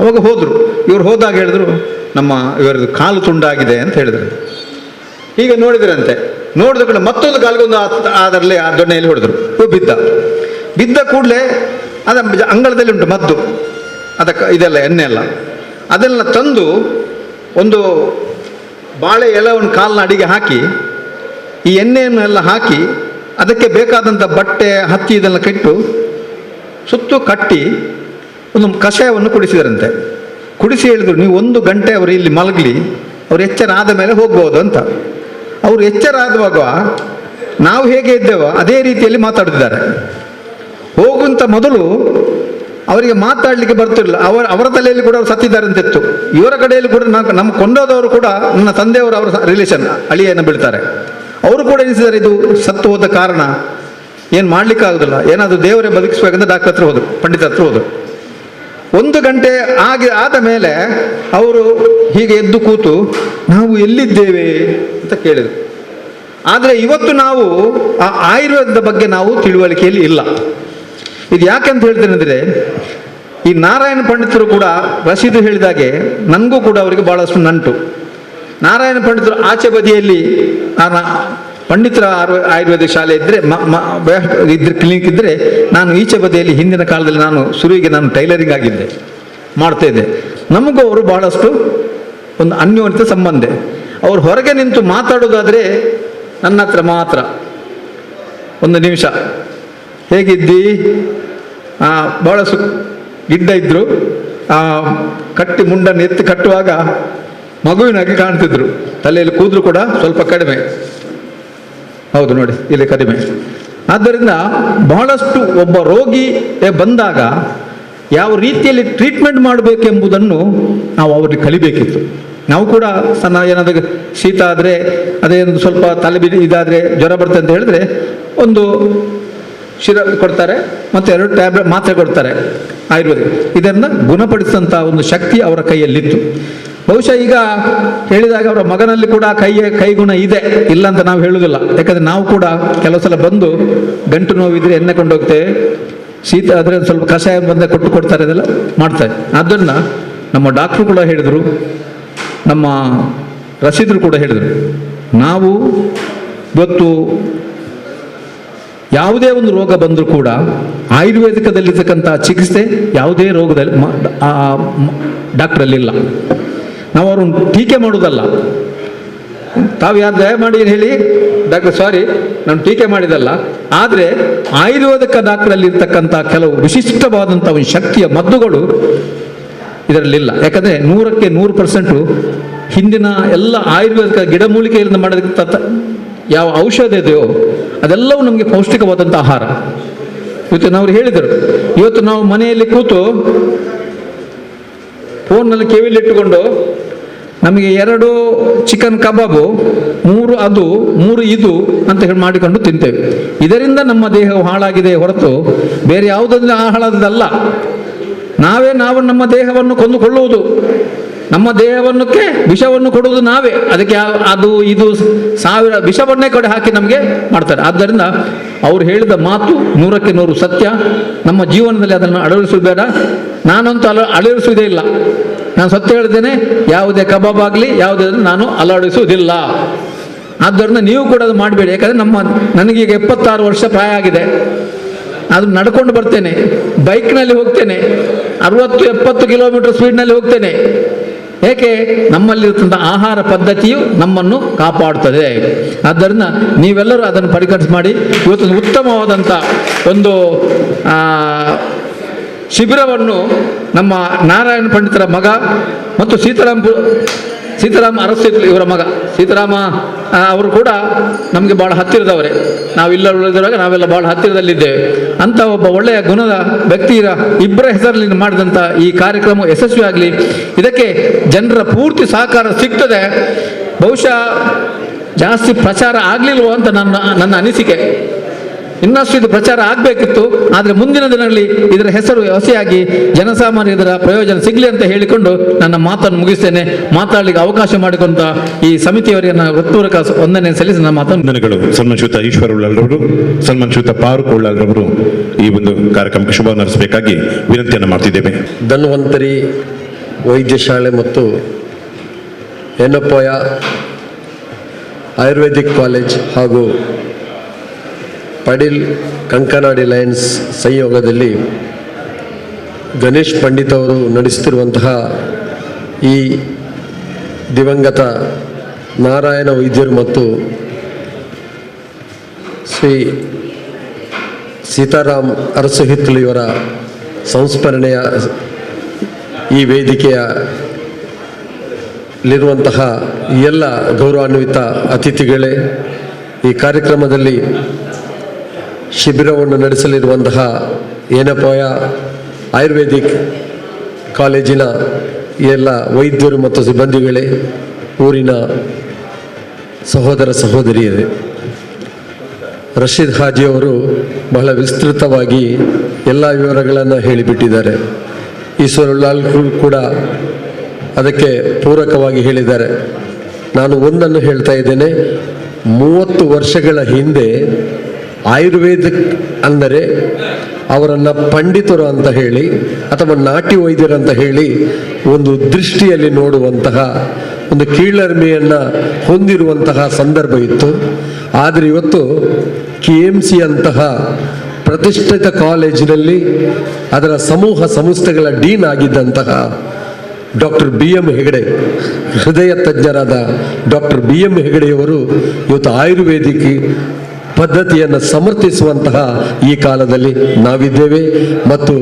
ಅವಾಗ ಹೋದರು. ಇವ್ರು ಹೋದಾಗ ಹೇಳಿದ್ರು, ನಮ್ಮ ಇವರದ್ದು ಕಾಲು ತುಂಡಾಗಿದೆ ಅಂತ ಹೇಳಿದ್ರು. ಈಗ ನೋಡಿದ್ರಂತೆ, ನೋಡಿದ ಕೂಡ ಮತ್ತೊಂದು ಕಾಲಿಗೊಂದು ಅದರಲ್ಲಿ ಆ ದೊಣ್ಣೆಯಲ್ಲಿ ಹೊಡೆದ್ರು. ಬಿದ್ದ ಕೂಡಲೇ ಅದ ಅಂಗಳದಲ್ಲಿ ಉಂಟು ಮದ್ದು, ಅದಕ್ಕೆ ಇದೆಲ್ಲ ಎಣ್ಣೆ ಎಲ್ಲ, ಅದೆಲ್ಲ ತಂದು ಒಂದು ಬಾಳೆ ಎಲೆವನ್ನು ಕಾಲಿನ ಅಡಿಗೆ ಹಾಕಿ ಈ ಎಣ್ಣೆಯನ್ನೆಲ್ಲ ಹಾಕಿ ಅದಕ್ಕೆ ಬೇಕಾದಂಥ ಬಟ್ಟೆ ಹತ್ತಿ ಇದೆಲ್ಲ ಕೆಟ್ಟು ಸುತ್ತು ಕಟ್ಟಿ ಒಂದು ಕಷಾಯವನ್ನು ಕುಡಿಸಿದರಂತೆ. ಕುಡಿಸಿ ಹೇಳಿದ್ರು, ನೀವು 1 ಗಂಟೆ ಅವರು ಇಲ್ಲಿ ಮಲಗಲಿ, ಅವ್ರು ಎಚ್ಚರ ಆದ ಮೇಲೆ ಹೋಗ್ಬೋದು ಅಂತ. ಅವರು ಎಚ್ಚರ ಆಗುವಾಗ ನಾವು ಹೇಗೆ ಇದ್ದೇವೋ ಅದೇ ರೀತಿಯಲ್ಲಿ ಮಾತಾಡ್ತಿದ್ದಾರೆ. ಹೋಗುವಂಥ ಮೊದಲು ಅವರಿಗೆ ಮಾತಾಡಲಿಕ್ಕೆ ಬರ್ತಿರಲಿಲ್ಲ. ಅವರ ತಲೆಯಲ್ಲಿ ಕೂಡ ಅವರು ಸತ್ತಿದ್ದಾರೆ ಅಂತಿತ್ತು. ಇವರ ಕಡೆಯಲ್ಲಿ ಕೂಡ ನಮ್ಮ ಕೊಂಡೋದವರು ಕೂಡ ನನ್ನ ತಂದೆಯವರು ಅವರ ರಿಲೇಷನ್ ಅಳಿಯನ್ನು ಬೀಳ್ತಾರೆ. ಅವರು ಕೂಡ ಎನಿಸಿದ್ದಾರೆ ಇದು ಸತ್ತು ಹೋದ ಕಾರಣ ಏನು ಮಾಡಲಿಕ್ಕಾಗೋದಿಲ್ಲ, ಏನಾದರೂ ದೇವರೇ ಬದುಕಿಸ್ಬೇಕಂತ ಡಾಕ್ಟರ್ ಹತ್ರ ಹೋದರು, ಪಂಡಿತರ ಹತ್ರ ಹೋದರು. 1 ಗಂಟೆ ಆದ ಮೇಲೆ ಅವರು ಹೀಗೆ ಎದ್ದು ಕೂತು ನಾವು ಎಲ್ಲಿದ್ದೇವೆ ಅಂತ ಕೇಳಿದರು. ಆದರೆ ಇವತ್ತು ನಾವು ಆ ಆಯುರ್ವೇದದ ಬಗ್ಗೆ ನಾವು ತಿಳುವಳಿಕೆಯಲ್ಲಿ ಇಲ್ಲ. ಇದು ಯಾಕೆಂತ ಹೇಳ್ತೇನೆ ಅಂದರೆ, ಈ ನಾರಾಯಣ ಪಂಡಿತರು ಕೂಡ ರಶೀದ್ ಹೇಳಿದಾಗೆ ನನಗೂ ಕೂಡ ಅವರಿಗೆ ಭಾಳಷ್ಟು ನಂಟು. ನಾರಾಯಣ ಪಂಡಿತರು ಆಚೆ ಬದಿಯಲ್ಲಿ ಪಂಡಿತರ ಆಯುರ್ವೇದಿಕ್ ಶಾಲೆ ಇದ್ದರೆ ಇದ್ರೆ ಕ್ಲಿನಿಕ್ ಇದ್ದರೆ, ನಾನು ಈಚೆ ಬದಿಯಲ್ಲಿ ಹಿಂದಿನ ಕಾಲದಲ್ಲಿ ನಾನು ಟೈಲರಿಂಗ್ ಆಗಿದ್ದೆ, ಮಾಡ್ತಾಯಿದ್ದೆ. ನಮಗೂ ಅವರು ಬಹಳಷ್ಟು ಒಂದು ಅನ್ಯೋನ್ಯತೆ ಸಂಬಂಧ. ಅವ್ರು ಹೊರಗೆ ನಿಂತು ಮಾತಾಡೋದಾದರೆ ನನ್ನ ಹತ್ರ ಮಾತ್ರ 1 ನಿಮಿಷ ಹೇಗಿದ್ದಿ, ಭಾಳ ಗಿಡ್ಡ ಇದ್ದರು, ಕಟ್ಟಿ ಮುಂಡನ್ನು ಎತ್ತಿ ಕಟ್ಟುವಾಗ ಮಗುವಿನಾಗಿ ಕಾಣ್ತಿದ್ರು. ತಲೆಯಲ್ಲಿ ಕೂದಲು ಕೂಡ ಸ್ವಲ್ಪ ಕಡಿಮೆ, ಹೌದು ನೋಡಿ ಇಲ್ಲಿ ಕಡಿಮೆ. ಆದ್ದರಿಂದ ಬಹಳಷ್ಟು ಒಬ್ಬ ರೋಗಿ ಬಂದಾಗ ಯಾವ ರೀತಿಯಲ್ಲಿ ಟ್ರೀಟ್ಮೆಂಟ್ ಮಾಡಬೇಕೆಂಬುದನ್ನು ನಾವು ಅವ್ರಿಗೆ ಕಲಿಬೇಕಿತ್ತು. ನಾವು ಕೂಡ ಏನಾದರೂ ಶೀತ ಆದರೆ, ಅದೇನು ಸ್ವಲ್ಪ ತಲೆ ಇದಾದರೆ, ಜ್ವರ ಬರ್ತದೆ ಅಂತ ಹೇಳಿದ್ರೆ ಒಂದು ಶಿರಪ್ ಕೊಡ್ತಾರೆ ಮತ್ತು 2 ಟ್ಯಾಬ್ಲೆಟ್ ಮಾತ್ರೆ ಕೊಡ್ತಾರೆ ಆಯುರ್ವೇದಿಕ್. ಇದನ್ನು ಗುಣಪಡಿಸಿದಂಥ ಒಂದು ಶಕ್ತಿ ಅವರ ಕೈಯಲ್ಲಿತ್ತು. ಬಹುಶಃ ಈಗ ಹೇಳಿದಾಗ ಅವರ ಮಗನಲ್ಲಿ ಕೂಡ ಕೈಗುಣ ಇದೆ, ಇಲ್ಲ ಅಂತ ನಾವು ಹೇಳುವುದಿಲ್ಲ. ಯಾಕಂದರೆ ನಾವು ಕೂಡ ಕೆಲವು ಸಲ ಬಂದು ಗಂಟು ನೋವಿದ್ರೆ ಎಣ್ಣೆ ಕೊಂಡೋಗ್ತೇವೆ, ಶೀತ ಆದರೆ ಸ್ವಲ್ಪ ಕಷಾಯ ಬಂದ ಕೊಡ್ತಾರೆ, ಅದೆಲ್ಲ ಮಾಡ್ತಾರೆ. ಆದ್ದರಿಂದ ನಮ್ಮ ಡಾಕ್ಟ್ರು ಕೂಡ ಹೇಳಿದರು, ನಮ್ಮ ರಶೀದ್ರು ಕೂಡ ಹೇಳಿದರು, ನಾವು ಇವತ್ತು ಯಾವುದೇ ಒಂದು ರೋಗ ಬಂದರೂ ಕೂಡ ಆಯುರ್ವೇದಿಕದಲ್ಲಿರ್ತಕ್ಕಂಥ ಚಿಕಿತ್ಸೆ ಯಾವುದೇ ರೋಗದಲ್ಲಿ ಡಾಕ್ಟ್ರಲ್ಲಿಲ್ಲ. ನಾವು ಅವ್ರನ್ನ ಟೀಕೆ ಮಾಡೋದಲ್ಲ, ತಾವು ಯಾರು ದಯಮಾಡಿ ಹೇಳಿ ಡಾಕ್ಟರ್, ಸಾರಿ ನಾನು ಟೀಕೆ ಮಾಡಿದಲ್ಲ. ಆದರೆ ಆಯುರ್ವೇದಿಕ ಡಾಕ್ಟ್ರಲ್ಲಿರ್ತಕ್ಕಂಥ ಕೆಲವು ವಿಶಿಷ್ಟವಾದಂಥ ಒಂದು ಶಕ್ತಿಯ ಮದ್ದುಗಳು ಇದರಲ್ಲಿಲ್ಲ. ಯಾಕಂದರೆ 100ಕ್ಕೆ 100% ಹಿಂದಿನ ಎಲ್ಲ ಆಯುರ್ವೇದಿಕ ಗಿಡಮೂಲಿಕೆಯಿಂದ ಮಾಡಿದ ಯಾವ ಔಷಧ ಇದೆಯೋ ಅದೆಲ್ಲವೂ ನಮಗೆ ಪೌಷ್ಟಿಕವಾದಂಥ ಆಹಾರ. ಇವತ್ತು ನಾವು ಹೇಳಿದರು, ಇವತ್ತು ನಾವು ಮನೆಯಲ್ಲಿ ಕೂತು ಫೋನ್ನಲ್ಲಿ ಕಿವಿಲಿಟ್ಟುಕೊಂಡು ನಮಗೆ 2 ಚಿಕನ್ ಕಬಾಬು, 3 ಅದು 3 ಇದು ಅಂತ ಹೇಳಿ ಮಾಡಿಕೊಂಡು ತಿಂತೇವೆ. ಇದರಿಂದ ನಮ್ಮ ದೇಹವು ಹಾಳಾಗಿದೆ ಹೊರತು ಬೇರೆ ಯಾವುದರಿಂದ ಹಾಳಾದದಲ್ಲ. ನಾವೇ ನಮ್ಮ ದೇಹವನ್ನು ಕೊಂದುಕೊಳ್ಳುವುದು, ನಮ್ಮ ದೇಹವನ್ನಕ್ಕೆ ವಿಷವನ್ನು ಕೊಡುವುದು ನಾವೇ. ಅದಕ್ಕೆ ಅದು ಇದು 1000 ವಿಷವನ್ನೇ ಕಡೆ ಹಾಕಿ ನಮಗೆ ಮಾಡ್ತಾರೆ. ಆದ್ದರಿಂದ ಅವ್ರು ಹೇಳಿದ ಮಾತು 100ಕ್ಕೆ 100 ಸತ್ಯ. ನಮ್ಮ ಜೀವನದಲ್ಲಿ ಅದನ್ನು ಅಳವಡಿಸೋದು ಬೇಡ. ನಾನಂತೂ ಅಳವಡಿಸುವುದೇ ಇಲ್ಲ. ನಾನು ಸತ್ಯ ಹೇಳ್ತೇನೆ, ಯಾವುದೇ ಕಬಾಬ್ ಆಗಲಿ ಯಾವುದೇ ನಾನು ಅಳವಡಿಸುವುದಿಲ್ಲ. ಆದ್ದರಿಂದ ನೀವು ಕೂಡ ಅದು ಮಾಡಬೇಡಿ. ಯಾಕಂದರೆ ನನಗೀಗ 76 ವರ್ಷ ಪ್ರಾಯ ಆಗಿದೆ. ಅದು ನಡ್ಕೊಂಡು ಬರ್ತೇನೆ, ಬೈಕ್ನಲ್ಲಿ ಹೋಗ್ತೇನೆ, 60-70 ಕಿಲೋಮೀಟರ್ ಸ್ಪೀಡ್ನಲ್ಲಿ ಹೋಗ್ತೇನೆ. ಏಕೆ? ನಮ್ಮಲ್ಲಿರ್ತಂಥ ಆಹಾರ ಪದ್ಧತಿಯು ನಮ್ಮನ್ನು ಕಾಪಾಡುತ್ತದೆ. ಆದ್ದರಿಂದ ನೀವೆಲ್ಲರೂ ಅದನ್ನು ಪರಿಗಣಿಸಿ ಮಾಡಿ. ಇವತ್ತೊಂದು ಉತ್ತಮವಾದಂಥ ಒಂದು ಶಿಬಿರವನ್ನು ನಮ್ಮ ನಾರಾಯಣ ಪಂಡಿತರ ಮಗ ಮತ್ತು ಸೀತಾರಾಮ ಅರಸು ಇವರ ಮಗ ಸೀತಾರಾಮ ಅವರು ಕೂಡ ನಮಗೆ ಭಾಳ ಹತ್ತಿರದವರೇ. ನಾವಿಲ್ಲ ಉಳಿದಿರುವಾಗ ನಾವೆಲ್ಲ ಭಾಳ ಹತ್ತಿರದಲ್ಲಿದ್ದೇವೆ. ಅಂಥ ಒಬ್ಬ ಒಳ್ಳೆಯ ಗುಣದ ವ್ಯಕ್ತಿಯ ಇಬ್ಬರ ಹೆಸರಲ್ಲಿ ಮಾಡಿದಂಥ ಈ ಕಾರ್ಯಕ್ರಮ ಯಶಸ್ವಿಯಾಗಲಿ. ಇದಕ್ಕೆ ಜನರ ಪೂರ್ತಿ ಸಹಕಾರ ಸಿಗ್ತದೆ. ಬಹುಶಃ ಜಾಸ್ತಿ ಪ್ರಚಾರ ಆಗಲಿಲ್ವೋ ಅಂತ ನನ್ನ ಅನಿಸಿಕೆ. ಇನ್ನಷ್ಟು ಇದು ಪ್ರಚಾರ ಆಗಬೇಕಿತ್ತು. ಆದರೆ ಮುಂದಿನ ದಿನಗಳಲ್ಲಿ ಇದರ ಹೆಸರು ಹಸಿಯಾಗಿ ಜನಸಾಮಾನ್ಯ ಇದರ ಪ್ರಯೋಜನ ಸಿಗಲಿ ಅಂತ ಹೇಳಿಕೊಂಡು ನನ್ನ ಮಾತನ್ನು ಮುಗಿಸ್ತೇನೆ. ಮಾತಾಡಲಿಕ್ಕೆ ಅವಕಾಶ ಮಾಡಿಕೊಂಡ ಈ ಸಮಿತಿಯವರಿಗೆ ನಾನು ಹೃತ್ಪೂರ್ವಕ ವಂದನೆ ಸಲ್ಲಿಸಿ ನನ್ನ ಮಾತನ್ನು
ವಂದನೆಗಳು. ಸನ್ಮಾನ್ಶ್ರೀಯುತ ಈಶ್ವರ ಉಳ್ಳಾಲ್ರವರು, ಸನ್ಮಾನ್ಶ್ರೀಯುತ ಫಾರೂಕ್ ಉಳ್ಳಾಲ್ರವರು ಈ ಒಂದು ಕಾರ್ಯಕ್ರಮಕ್ಕೆ ಶುಭ ನಡೆಸಬೇಕಾಗಿ ವಿನಂತಿಯನ್ನು ಮಾಡ್ತಿದ್ದೇವೆ.
ಧನ್ವಂತರಿ ವೈದ್ಯಶಾಲೆ ಮತ್ತು ಎನ್ನಪೋಯ ಆಯುರ್ವೇದಿಕ್ ಕಾಲೇಜ್ ಹಾಗೂ ಪಡಿಲ್ ಕಂಕನಾಡಿ ಲಯನ್ಸ್ ಸಂಯೋಗದಲ್ಲಿ ಗಣೇಶ್ ಪಂಡಿತ್ ಅವರು ನಡೆಸುತ್ತಿರುವಂತಹ ಈ ದಿವಂಗತ ನಾರಾಯಣ ವೈದ್ಯರು ಮತ್ತು ಶ್ರೀ ಸೀತಾರಾಮ್ ಅರಸು ಹಿತ್ತಲು ಇವರ ಸಂಸ್ಮರಣೆಯ ಈ ವೇದಿಕೆಯಲ್ಲಿರುವಂತಹ ಎಲ್ಲ ಗೌರವಾನ್ವಿತ ಅತಿಥಿಗಳೇ, ಈ ಕಾರ್ಯಕ್ರಮದಲ್ಲಿ ಶಿಬಿರವನ್ನು ನಡೆಸಲಿರುವಂತಹ ಏನಪೋಯ ಆಯುರ್ವೇದಿಕ್ ಕಾಲೇಜಿನ ಎಲ್ಲ ವೈದ್ಯರು ಮತ್ತು ಸಿಬ್ಬಂದಿಗಳೇ, ಊರಿನ ಸಹೋದರ ಸಹೋದರಿಯರೇ, ರಶೀದ್ ಹಾಜಿಯವರು ಬಹಳ ವಿಸ್ತೃತವಾಗಿ ಎಲ್ಲ ವಿವರಗಳನ್ನು ಹೇಳಿಬಿಟ್ಟಿದ್ದಾರೆ. ಈಶ್ವರುಲಾಲ್ ಕೂಡ ಅದಕ್ಕೆ ಪೂರಕವಾಗಿ ಹೇಳಿದ್ದಾರೆ. ನಾನು ಒಂದನ್ನು ಹೇಳ್ತಾ ಇದ್ದೇನೆ, 30 ವರ್ಷಗಳ ಹಿಂದೆ ಆಯುರ್ವೇದಿಕ್ ಅಂದರೆ ಅವರನ್ನು ಪಂಡಿತರು ಅಂತ ಹೇಳಿ ಅಥವಾ ನಾಟಿ ವೈದ್ಯರು ಅಂತ ಹೇಳಿ ಒಂದು ದೃಷ್ಟಿಯಲ್ಲಿ ನೋಡುವಂತಹ ಒಂದು ಕೀಳರಿಮೆಯನ್ನು ಹೊಂದಿರುವಂತಹ ಸಂದರ್ಭ ಇತ್ತು. ಆದರೆ ಇವತ್ತು KMC ಅಂತಹ ಪ್ರತಿಷ್ಠಿತ ಕಾಲೇಜಿನಲ್ಲಿ ಅದರ ಸಮೂಹ ಸಂಸ್ಥೆಗಳ ಡೀನ್ ಆಗಿದ್ದಂತಹ ಡಾಕ್ಟರ್ BM ಹೆಗಡೆ, ಹೃದಯ ತಜ್ಞರಾದ ಡಾಕ್ಟರ್ BM ಹೆಗಡೆಯವರು ಇವತ್ತು ಆಯುರ್ವೇದಿಕ್ ಪದ್ಧತಿಯನ್ನು ಸಮರ್ಥಿಸುವಂತಹ ಈ ಕಾಲದಲ್ಲಿ ನಾವಿದ್ದೇವೆ ಮತ್ತು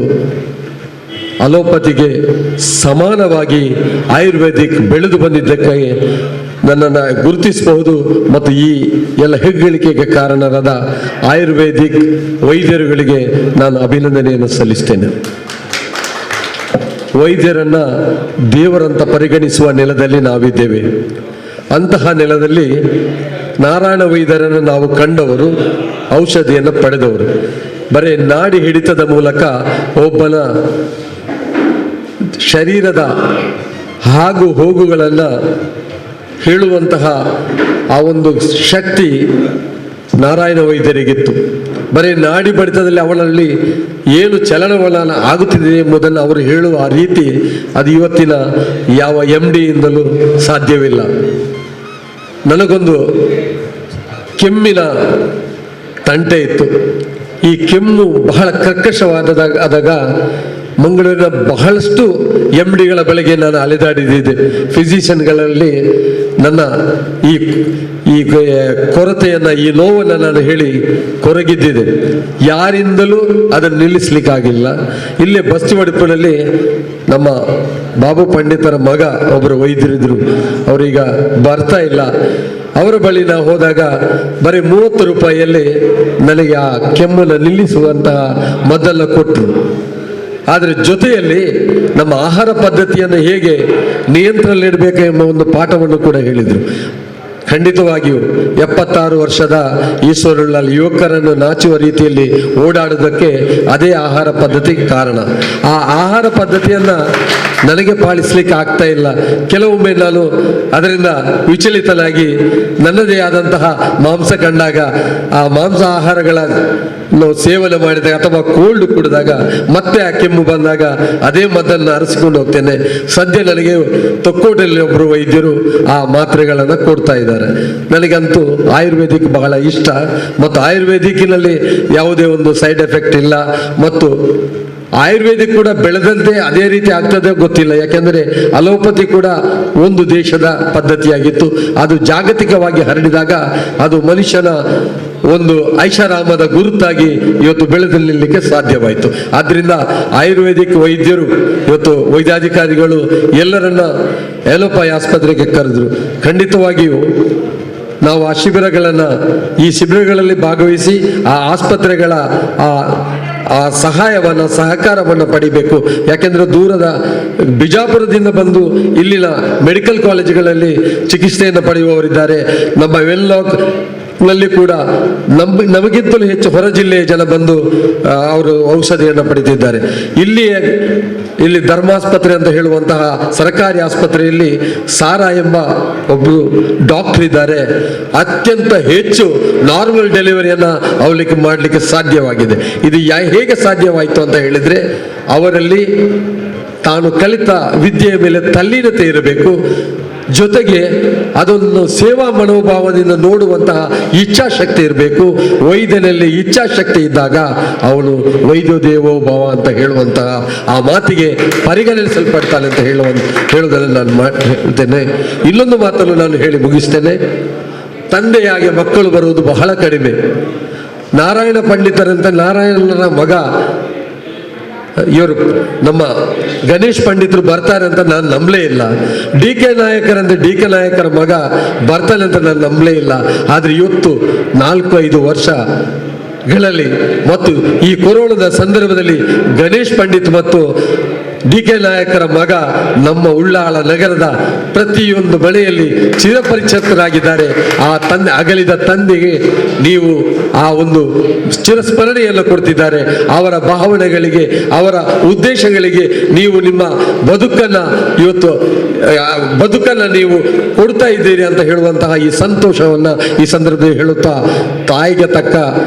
ಅಲೋಪತಿಗೆ ಸಮಾನವಾಗಿ ಆಯುರ್ವೇದಿಕ್ ಬೆಳೆದು ಬಂದಿದ್ದಕ್ಕೆ ನನ್ನನ್ನು ಗುರುತಿಸಬಹುದು ಮತ್ತು ಈ ಎಲ್ಲ ಹೆಗ್ಗಳಿಕೆಗೆ ಕಾರಣರಾದ ಆಯುರ್ವೇದಿಕ್ ವೈದ್ಯರುಗಳಿಗೆ ನಾನು ಅಭಿನಂದನೆಯನ್ನು ಸಲ್ಲಿಸ್ತೇನೆ. ವೈದ್ಯರನ್ನು ದೇವರಂತ ಪರಿಗಣಿಸುವ ನೆಲದಲ್ಲಿ ನಾವಿದ್ದೇವೆ. ಅಂತಹ ನೆಲದಲ್ಲಿ ನಾರಾಯಣ ವೈದ್ಯರನ್ನು ನಾವು ಕಂಡವರು, ಔಷಧಿಯನ್ನು ಪಡೆದವರು. ಬರೀ ನಾಡಿ ಹಿಡಿತದ ಮೂಲಕ ಒಬ್ಬನ ಶರೀರದ ಹಾಗೂ ಹೋಗುಗಳನ್ನು ಹೇಳುವಂತಹ ಆ ಒಂದು ಶಕ್ತಿ ನಾರಾಯಣ ವೈದ್ಯರಿಗಿತ್ತು. ಬರೀ ನಾಡಿ ಬಡಿತದಲ್ಲಿ ಅವನಲ್ಲಿ ಏನು ಚಲನವಲನ ಆಗುತ್ತಿದೆ ಎಂಬುದನ್ನು ಅವರು ಹೇಳುವ ಆ ರೀತಿ ಅದು ಇವತ್ತಿನ ಯಾವ MD ಇಂದಲೂ ಸಾಧ್ಯವಿಲ್ಲ. ನನಗೊಂದು ಕೆಮ್ಮಿನ ತಂಟೆ ಇತ್ತು. ಈ ಕೆಮ್ಮು ಬಹಳ ಕರ್ಕಶವಾದಾಗ ಮಂಗಳೂರಿನ ಬಹಳಷ್ಟು MDಗಳ ಬಳಿಗೆ ನಾನು ಅಲೆದಾಡಿದ್ದೆ. ಫಿಸಿಷಿಯನ್ಗಳಲ್ಲಿ ನನ್ನ ಈ ಕೊರತೆಯನ್ನು, ಈ ನೋವನ್ನು ನಾನು ಹೇಳಿ ಕೊರಗಿದ್ದಿದೆ. ಯಾರಿಂದಲೂ ಅದನ್ನು ನಿಲ್ಲಿಸಲಿಕ್ಕಾಗಿಲ್ಲ. ಇಲ್ಲೇ ಬಸ್ತಿವಡಿಪಿನಲ್ಲಿ ನಮ್ಮ ಬಾಬು ಪಂಡಿತರ ಮಗ ಒಬ್ಬರು ವೈದ್ಯರಿದ್ದರು, ಅವರೀಗ ಬರ್ತಾ ಇಲ್ಲ. ಅವರ ಬಳಿ ನಾವು ಹೋದಾಗ ಬರೀ 30 ರೂಪಾಯಿಯಲ್ಲಿ ನನಗೆ ಆ ಕೆಮ್ಮನ್ನು ನಿಲ್ಲಿಸುವಂತಹ ಮದ್ದನ್ನು ಕೊಟ್ಟರು. ಆದರೆ ಜೊತೆಯಲ್ಲಿ ನಮ್ಮ ಆಹಾರ ಪದ್ಧತಿಯನ್ನು ಹೇಗೆ ನಿಯಂತ್ರಣದಲ್ಲಿಡಬೇಕು ಎಂಬ ಒಂದು ಪಾಠವನ್ನು ಕೂಡ ಹೇಳಿದರು. ಖಂಡಿತವಾಗಿಯೂ 76 ವರ್ಷದ ಈಶ್ವರುಲಾಲ್ ಯುವಕರನ್ನು ನಾಚುವ ರೀತಿಯಲ್ಲಿ ಓಡಾಡೋದಕ್ಕೆ ಅದೇ ಆಹಾರ ಪದ್ಧತಿ ಕಾರಣ. ಆ ಆಹಾರ ಪದ್ಧತಿಯನ್ನು ನನಗೆ ಪಾಲಿಸಲಿಕ್ಕೆ ಆಗ್ತಾ ಇಲ್ಲ. ಕೆಲವೊಮ್ಮೆ ನಾನು ಅದರಿಂದ ವಿಚಲಿತನಾಗಿ ನನ್ನದೇ ಆದಂತಹ ಮಾಂಸ ಕಂಡಾಗ ಆ ಮಾಂಸ ಆಹಾರಗಳನ್ನು ಸೇವನೆ ಮಾಡಿದಾಗ ಅಥವಾ ಕೋಲ್ಡ್ ಕುಡಿದಾಗ ಮತ್ತೆ ಆ ಕೆಮ್ಮು ಬಂದಾಗ ಅದೇ ಮದ್ದನ್ನು ಅರಸಿಕೊಂಡು ಹೋಗ್ತೇನೆ. ಸದ್ಯ ನನಗೆ ತೊಕ್ಕೋಟಲ್ಲಿ ಒಬ್ಬರು ವೈದ್ಯರು ಆ ಮಾತ್ರೆಗಳನ್ನು ಕೊಡ್ತಾ ಇದ್ದಾರೆ. ನನಗಂತೂ ಆಯುರ್ವೇದಿಕ್ ಬಹಳ ಇಷ್ಟ ಮತ್ತು ಆಯುರ್ವೇದಿಕ್ಕಿನಲ್ಲಿ ಯಾವುದೇ ಒಂದು ಸೈಡ್ ಎಫೆಕ್ಟ್ ಇಲ್ಲ ಮತ್ತು ಆಯುರ್ವೇದಿಕ್ ಕೂಡ ಬೆಳೆದಂತೆ ಅದೇ ರೀತಿ ಆಗ್ತದೆ ಗೊತ್ತಿಲ್ಲ. ಯಾಕೆಂದರೆ ಅಲೋಪತಿ ಕೂಡ ಒಂದು ದೇಶದ ಪದ್ಧತಿಯಾಗಿತ್ತು. ಅದು ಜಾಗತಿಕವಾಗಿ ಹರಡಿದಾಗ ಅದು ಮನುಷ್ಯನ ಒಂದು ಐಷಾರಾಮದ ಗುರುತಾಗಿ ಇವತ್ತು ಬೆಳೆದು ನಿಲ್ಲಲಿಕ್ಕೆ ಸಾಧ್ಯವಾಯಿತು. ಆದ್ದರಿಂದ ಆಯುರ್ವೇದಿಕ್ ವೈದ್ಯರು ಇವತ್ತು ವೈದ್ಯಾಧಿಕಾರಿಗಳು ಎಲ್ಲರನ್ನ ಎಲೋಪಾಯಿ ಆಸ್ಪತ್ರೆಗೆ ಕರೆದರು. ಖಂಡಿತವಾಗಿಯೂ ನಾವು ಆ ಈ ಶಿಬಿರಗಳಲ್ಲಿ ಭಾಗವಹಿಸಿ ಆ ಆಸ್ಪತ್ರೆಗಳ ಆ ಸಹಕಾರವನ್ನು ಪಡಿಬೇಕು. ಯಾಕೆಂದರೆ ದೂರದ ಬಿಜಾಪುರದಿಂದ ಬಂದು ಇಲ್ಲಿನ ಮೆಡಿಕಲ್ ಕಾಲೇಜುಗಳಲ್ಲಿ ಚಿಕಿತ್ಸೆಯನ್ನು ಪಡೆಯುವವರಿದ್ದಾರೆ. ನಮ್ಮ ವೆನ್ಲಾಕ್ ನಲ್ಲಿ ಕೂಡ ನಮಗಿಂತಲೂ ಹೆಚ್ಚು ಹೊರ ಜಿಲ್ಲೆಯ ಜನ ಬಂದು ಅವರು ಔಷಧಿಯನ್ನು ಪಡೆದಿದ್ದಾರೆ. ಇಲ್ಲಿ ಧರ್ಮಾಸ್ಪತ್ರೆ ಅಂತ ಹೇಳುವಂತಹ ಸರ್ಕಾರಿ ಆಸ್ಪತ್ರೆಯಲ್ಲಿ ಸಾರಾ ಎಂಬ ಒಬ್ಬರು ಡಾಕ್ಟರ್ ಇದ್ದಾರೆ. ಅತ್ಯಂತ ಹೆಚ್ಚು ನಾರ್ಮಲ್ ಡೆಲಿವರಿಯನ್ನು ಅವಲಿಕ್ಕೆ ಮಾಡಲಿಕ್ಕೆ ಸಾಧ್ಯವಾಗಿದೆ. ಇದು ಹೇಗೆ ಸಾಧ್ಯವಾಯಿತು ಅಂತ ಹೇಳಿದರೆ ಅವರಲ್ಲಿ ತಾನು ಕಲಿತ ವಿದ್ಯೆಯ ಮೇಲೆ ತಲ್ಲೀನತೆ ಇರಬೇಕು, ಜೊತೆಗೆ ಅದನ್ನು ಸೇವಾ ಮನೋಭಾವದಿಂದ ನೋಡುವಂತಹ ಇಚ್ಛಾಶಕ್ತಿ ಇರಬೇಕು. ವೈದ್ಯನಲ್ಲಿ ಇಚ್ಛಾಶಕ್ತಿ ಇದ್ದಾಗ ಅವನು ವೈದ್ಯೋ ದೇವೋ ಭವ ಅಂತ ಹೇಳುವಂತಹ ಆ ಮಾತಿಗೆ ಪರಿಗಣಿಸಲ್ಪಡ್ತಾನೆ ಅಂತ ಹೇಳುವುದನ್ನು ನಾನು ಹೇಳ್ತೇನೆ. ಇನ್ನೊಂದು ಮಾತನ್ನು ನಾನು ಹೇಳಿ ಮುಗಿಸ್ತೇನೆ. ತಂದೆಯಾಗಿ ಮಕ್ಕಳು ಬರುವುದು ಬಹಳ ಕಡಿಮೆ. ನಾರಾಯಣ ಪಂಡಿತರಂತ ನಾರಾಯಣನ ಮಗ ಇವರು ನಮ್ಮ ಗಣೇಶ್ ಪಂಡಿತರು ಬರ್ತಾರೆ ಅಂತ ನಾನು ನಂಬಲೇ ಇಲ್ಲ. ಡಿ ಕೆ ನಾಯಕರ ಮಗ ಬರ್ತಾನೆ ಅಂತ ನಾನು ನಂಬಲೇ ಇಲ್ಲ. ಆದರೆ ಇವತ್ತು 4-5 ವರ್ಷಗಳಲ್ಲಿ ಮತ್ತು ಈ ಕೊರೋನಾದ ಸಂದರ್ಭದಲ್ಲಿ ಗಣೇಶ್ ಪಂಡಿತ್ ಮತ್ತು ಡಿ ಕೆ ನಾಯಕರ ಮಗ ನಮ್ಮ ಉಳ್ಳಾಳ ನಗರದ ಪ್ರತಿಯೊಂದು ಮನೆಯಲ್ಲಿ ಚಿರಪರಿಚಿತರಾಗಿದ್ದಾರೆ. ಆ ಅಗಲಿದ ತಂದೆಗೆ ನೀವು ಆ ಒಂದು ಚಿರಸ್ಮರಣೆಯನ್ನು ಕೊಡ್ತಿದ್ದಾರೆ. ಅವರ ಭಾವನೆಗಳಿಗೆ, ಅವರ ಉದ್ದೇಶಗಳಿಗೆ ನೀವು ನಿಮ್ಮ ಬದುಕನ್ನು ನೀವು ಕೊಡ್ತಾ ಇದ್ದೀರಿ ಅಂತ ಹೇಳುವಂತಹ ಈ ಸಂತೋಷವನ್ನು ಈ ಸಂದರ್ಭದಲ್ಲಿ ಹೇಳುತ್ತಾ, ತಾಯಿಗೆ ತಕ್ಕ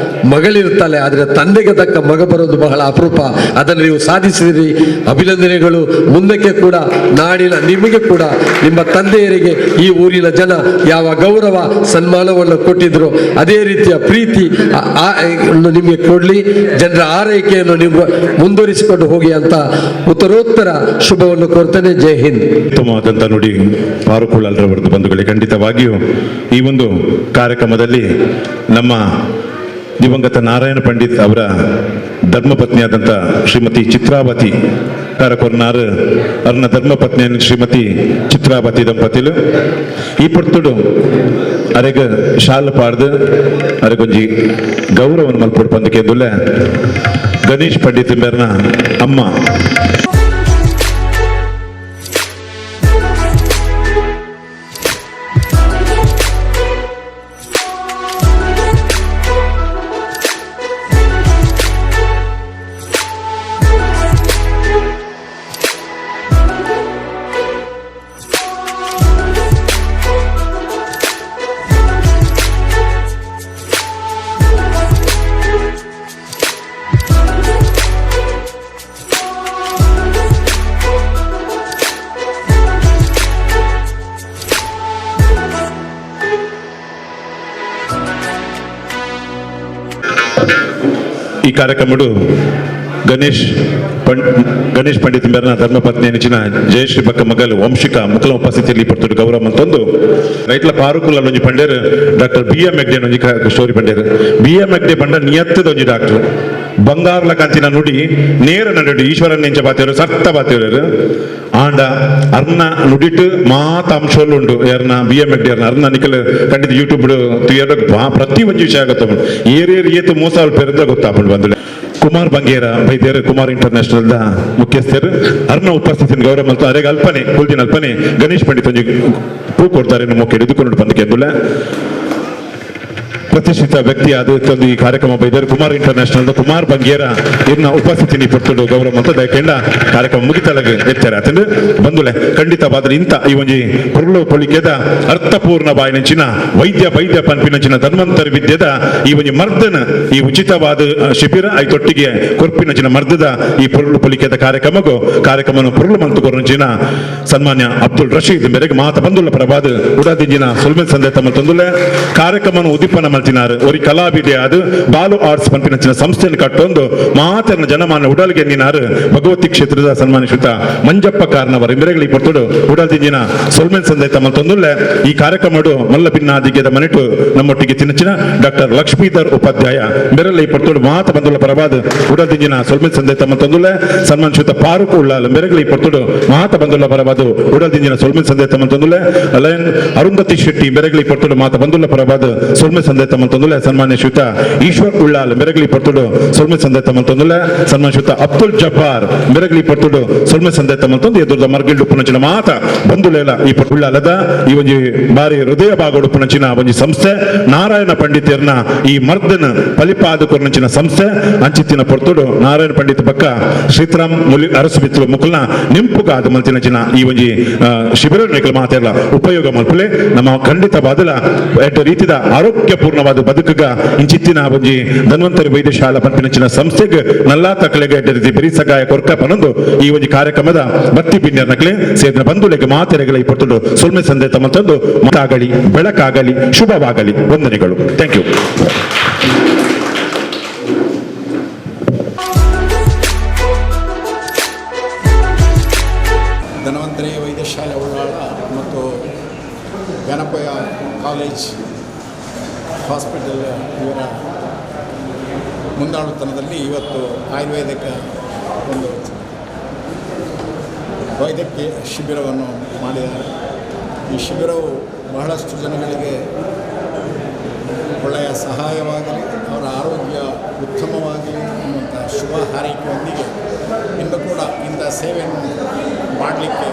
ಮಗಳಿರುತ್ತಾಳೆ, ಆದರೆ ತಂದೆಗೆ ತಕ್ಕ ಮಗ ಬರೋದು ಬಹಳ ಅಪರೂಪ. ಅದನ್ನು ನೀವು ಸಾಧಿಸಿದಿರಿ, ಅಭಿನಂದನೆಗಳು. ಮುಂದಕ್ಕೆ ಕೂಡ ನಾಡಿನ ನಿಮಗೆ ಕೂಡ ನಿಮ್ಮ ತಂದೆಯರಿಗೆ ಈ ಊರಿನ ಜನ ಯಾವ ಗೌರವ ಸನ್ಮಾನವನ್ನು ಕೊಟ್ಟಿದ್ರು ಅದೇ ರೀತಿಯ ಪ್ರೀತಿ ನಿಮಗೆ ಕೊಡಲಿ. ಜನರ ಆರೈಕೆಯನ್ನು ನೀವು ಮುಂದುವರಿಸಿಕೊಂಡು ಹೋಗಿ ಅಂತ ಉತ್ತರೋತ್ತರ ಶುಭವನ್ನು ಕೋರ್ತೇನೆ. ಜೈ ಹಿಂದ್.
ಉತ್ತಮವಾದಂಥ ನುಡಿ ಪಾರುಕುಳ್ಳರವರದ್ದು ಬಂಧುಗಳೇ. ಖಂಡಿತವಾಗಿಯೂ ಈ ಒಂದು ಕಾರ್ಯಕ್ರಮದಲ್ಲಿ ನಮ್ಮ ದಿವಂಗತ ನಾರಾಯಣ ಪಂಡಿತ್ ಅವರ ಧರ್ಮಪತ್ನಿಯಾದಂಥ ಶ್ರೀಮತಿ ಚಿತ್ರಾವತಿ ಕಾರಕೊರ್ನಾರು ಅವ್ರನ್ನ ಧರ್ಮಪತ್ನಿಯನ್ನು ಶ್ರೀಮತಿ ಚಿತ್ರಾವತಿ ದಂಪತಿಲು ಈ ಪೊರ್ತುಡು ಅರೆಗ ಶಾಲು ಪಾಡ್ದು ಅರೆಗೊಂಜಿ ಗೌರವವನ್ನು ಮಲ್ಪೊಡು ಪಂದಕ್ಕೆ ಗಣೇಶ್ ಪಂಡಿತ್ ಮೇರ್ನ ಅಮ್ಮ ಈ ಕಾರ್ಯಕ್ರಮಡು ಗಣೇಶ್ ಪಂಡಿತ್ ಮೇರನ ಧರ್ಮಪತ್ನಿ ನೆಚ್ಚಿನ ಜಯಶ್ರೀ ಬಕ್ಕ ಮಗಲು ವಂಶಿಕ ಮುಖಲ ಉಪಸ್ಥಿತಿಯಲ್ಲಿ ಪಡ್ತುಡು ಗೌರವ ಅಂತಂದು ರೈಟ್ಲ ಪಾರುಕುಲ್ಲ ಒಂಜಿ ಪಂಡೇರು ಡಾಕ್ಟರ್ BM ಹೆಗ್ಡೆ ಒಂಜಿ ಸ್ಟೋರಿ ಪಂಡೇರು. BM ಹೆಗ್ಡೆ ಪಂಡ ನಿಯತ್ತದ ಒಂಜಿ ಡಾಕ್ಟರ್ ಬಂಗಾರ್ಲ ಕಂಚಿನ ನುಡಿ ನೇರ ನಡುಡಿ ಈಶ್ವರನ್ ನೆಂಚ ಬಾತಿಯವರು ಸರ್ತ ಬಾತಿಯವರು ಆಂಡ ಅರ್ನ ನುಡಿಟ್ಟು ಮಾತ ಅಂಶಗಳು ಉಂಟು. ಯಾರನ್ನ BM ಹೆಗ್ಡೆ ಅರ್ನ ನಿಕಲ್ ಖಂಡಿತ ಯೂಟ್ಯೂಬ್ ಪ್ರತಿ ಒಂದು ವಿಷಯ ಆಗುತ್ತೆ. ಏತು ಮೋಸ ಪೇರಿದ್ರೆ ಗೊತ್ತಾಗ್ಬಿಟ್ಟು ಬಂದು ಕುಮಾರ್ ಬಂಗೇರ ವೈದ್ಯರು ಕುಮಾರ್ ಇಂಟರ್ನ್ಯಾಷನಲ್ ದ ಮುಖ್ಯಸ್ಥರು ಅರ್ನ ಉಪಸ್ಥಿತಿ ಗೌರವ ಮತ್ತು ಅರೆಗೆ ಅಲ್ಪನೆ ಕುಲ್ದಿನ ಅಲ್ಪನೆ ಗಣೇಶ್ ಪಂಡಿತ್ ಒಂಜಿ ಪೂ ಕೊಡ್ತಾರೆ ಮುಖ್ಯ ಹಿಡಿದುಕೊಂಡು ಬಂದಕ್ಕೆ ಅಂದುಲ್ಲ ಪ್ರತಿಷ್ಠಿತ ವ್ಯಕ್ತಿ ಆದ ಈ ಕಾರ್ಯಕ್ರಮ ಬೈದರು ಕುಮಾರ್ ಇಂಟರ್ನ್ಯಾಷನಲ್ ಕುಮಾರ್ ಬಂಗೇರ ಇನ್ನ ಉಪಸ್ಥಿತಿ ಪಡ್ತುಡು ಗೌರವ ಅಂತ ದಯಕೆಂಡ ಕಾರ್ಯಕ್ರಮ ಮುಗಿತಲಾಗ ಎತ್ತಾರೆ ಅತಂದು ಬಂದುಲೆ ಖಂಡಿತವಾದ್ರೆ ಇಂಥ ಈ ಒಂಜಿ ಪುರ್ಲು ಪೊಳಿಕೆದ ಅರ್ಥಪೂರ್ಣ ಬಾಯಿನಂಚಿನ ವೈದ್ಯ ಪಂಪಿನಂಚಿನ ಧನ್ವಂತರಿ ವಿದ್ಯೆದ ಈ ಒಂಜಿ ಮರ್ದನ ಈ ಉಚಿತವಾದ ಶಿಬಿರ ಐತೊಟ್ಟಿಗೆ ಕೊರ್ಪಿನಂಚಿನ ಮರ್ದದ ಈ ಪುರ್ಲು ಪೊಳಿಕೆದ ಕಾರ್ಯಕ್ರಮವನ್ನು ಪುರ್ಲು ಮಂತುಕೊರಂಚಿನ ಸನ್ಮಾನ್ಯ ಅಬ್ದುಲ್ ರಶೀದ್ ಮೇರೆಗೆ ಮಾತ ಬಂದುಲ್ಲ ಪ್ರಭಾದ ಉಡಾದಿಂಜಿನ ಸುಲ್ಮೇಲ್ ಸಂದೇತ ಮತ್ತೊಂದುಲೆ ಕಾರ್ಯಕ್ರಮ ಉದ್ದೀಪನ ஒரு கலாவிದೆ ಅದು ಬಾಲು ಆರ್ಟ್ಸ್ ಪಂಪಿನಂಚಿನ ಸಂಸ್ಥೆಯನ್ನು ಕಟ್ಟೊಂದು ಮಾತನ್ನ ಜನಮಾನ ಉಡಲ್ಗೆ ಎನ್ನಿನಾರು ಭಗವತಿ ಕ್ಷೇತ್ರದ ಸನ್ಮಾನಿಸಿದ ಮಂಜಪ್ಪ ಕಾರಣವರ ಇಂಬೆರೆಗಳಿ ಪೊರ್ತುಡು ಉಡಲ್ದಿಂಜಿನ ಸೊಲ್ಮೆನ್ ಸಂದೇತ ಮತ್ತೊಂದುಲ್ಲೆ ಈ ಕಾರ್ಯಕ್ರಮಡು ಮಲ್ಲ ಭಿನ್ನಾದಿಗೆದ ಮನೆಟು ನಮ್ಮೊಟ್ಟಿಗೆ ತಿನ್ನಚಿನ ಡಾಕ್ಟರ್ ಲಕ್ಷ್ಮೀಧರ್ ಉಪಾಧ್ಯಾಯ ಬೆರಳಿ ಪೊರ್ತುಡು ಮಾತ ಬಂದುಲ್ಲ ಪ್ರಭಾದ ಉಡಲ್ದಿಂಜಿನ ಸೊಲ್ಮೆನ್ ಸಂದೇತ ಮತ್ತೊಂದುಲ್ಲೆ ಸನ್ಮಾನಿಸಿದ ಪಾರುಕು ಉಳ್ಳಾಲ ಬೆರಗಳಿ ಪೊರ್ತುಡು ಮಾತ ಬಂದುಲ್ಲ ಪ್ರಭಾದ ಉಡಲ್ದಿಂಜಿನ ಸೊಲ್ಮೆನ್ ಸಂದೇತ ಮತ್ತೊಂದುಲ್ಲೆ ಅಲಯನ್ ಅರುಂಧತಿ ಶೆಟ್ಟಿ ಬೆರಗಳಿ ಪೊರ್ತುಡು ಮಾತ ಬಂದುಲ್ಲ ಪ್ರಭಾದ ಸೊಲ್ಮೆನ್ ಸಂದೇತ ಮಂತೊಂದುಲೆ ಸನ್ಮಾನ್ಯ ಶ್ರೀಯುತ ಈಶ್ವರ್ ಉಳ್ಳಾಲ್ ಮೆರಗಲಿ ಪೊರ್ತುಡು ಸೊಲ್ಮೆ ಸಂದೇತ ಮಂತೊಂದುಲೆ ಸನ್ಮಾನ್ಯ ಶ್ರೀಯುತ ಅಬ್ದುಲ್ ಜಬ್ಬಾರ್ ಮೆರಗಲಿ ಪೊರ್ತುಡು ಸೊಲ್ಮೆ ಸಂದೇತ ಮಂತೊಂದು ಎದುರ್ದ ಮರ್ಗಿಲ್ಡು ಪುನಚಿನ ಮಾತ ಬಂಧುಲೇಲ ಈ ಉಳ್ಳಾಲದ ಈ ಒಂಜಿ ಬಾರಿ ಹೃದಯ ಭಾಗೋಡು ಪುನಚಿನ ಒಂಜಿ ಸಂಸ್ಥೆ ನಾರಾಯಣ ಪಂಡಿತರ್ನ ಈ ಮರ್ದನ್ ಪಲಿಪಾದು ಕೊರ್ನಂಚಿನ ಸಂಸ್ಥೆ ಅಂಚಿತ್ತಿನ ಪೊರ್ತುಡು ನಾರಾಯಣ ಪಂಡಿತ್ ಪಕ್ಕ ಶ್ರೀರಾಮ್ ಮುಲಿ ಅರಸು ಮಿತ್ರು ಮುಕುಲ್ನ ನಿಂಪುಗಾದ ಮಲ್ತಿನಚಿನ ಈ ಒಂಜಿ ಶಿಬಿರ ನಿಕಲ ಮಾತೆಲ್ಲ ಉಪಯೋಗ ಮಲ್ಪುಲೆ ನಮ್ಮ ಖಂಡಿತ ಬಾದಲ ಎಡ್ಡ ರೀತಿದ ಆರೋಗ್ಯಪೂರ್ಣವಾದ ಬದುಕುಗ ಇಂಚಿತ್ತಿನ ಒಂಜಿ ಧನ್ವಂತರಿ ವೈದ್ಯಶಾಲಾ ಪಂಪಿನಚಿನ ಸಂಸ್ಥೆಗೆ ನಲ್ಲಾ ತಕಲೆಗೆ ಎಡ್ಡ ರೀತಿ ಬೆರಿ ಸಗಾಯ ಕೊರ್ಕ ಪನೊಂದು ಈ ಒಂಜಿ ಕಾರ್ಯಕ್ರಮದ ಭಕ್ತಿ ಬಿನ್ಯರ್ ನಕಲೆ ಸೇರಿನ ಬಂಧುಲೆಗೆ ಮಾತೆರೆಗಳ ಈ ಪೊರ್ತುಡು ಸುಲ್ಮೆ ಸಂದೇತ ಮತ್ತೊಂದು ಮಾತಾಗಲಿ ಬೆಳಕಾಗಲಿ ಶುಭವಾಗಲಿ ವಂದನೆಗಳು. Thank you.
ಧನ್ವಂತರಿ ವೈದ್ಯಶಾಲೆ ಉಳ್ಳಾಳ ಮತ್ತು ಗಣಪಯ್ಯ ಕಾಲೇಜ್ ಹಾಸ್ಪಿಟಲ್ ಇವರ ಮುಂದಾಳುತನದಲ್ಲಿ ಇವತ್ತು ಆಯುರ್ವೇದಿಕ ಒಂದು ವೈದ್ಯಕೀಯ ಶಿಬಿರವನ್ನು ಮಾಡಿದ್ದಾರೆ. ಈ ಶಿಬಿರವು ಬಹಳಷ್ಟು ಜನಗಳಿಗೆ ಒಳ್ಳೆಯ ಸಹಾಯವಾಗಲಿ, ಅವರ ಆರೋಗ್ಯ ಉತ್ತಮವಾಗಲಿ ಅನ್ನುವಂಥ ಶುಭ ಹಾರೈಕೆಯೊಂದಿಗೆ ಇಂದು ಕೂಡ ಇಂಥ ಸೇವೆಯನ್ನು ಮಾಡಲಿಕ್ಕೆ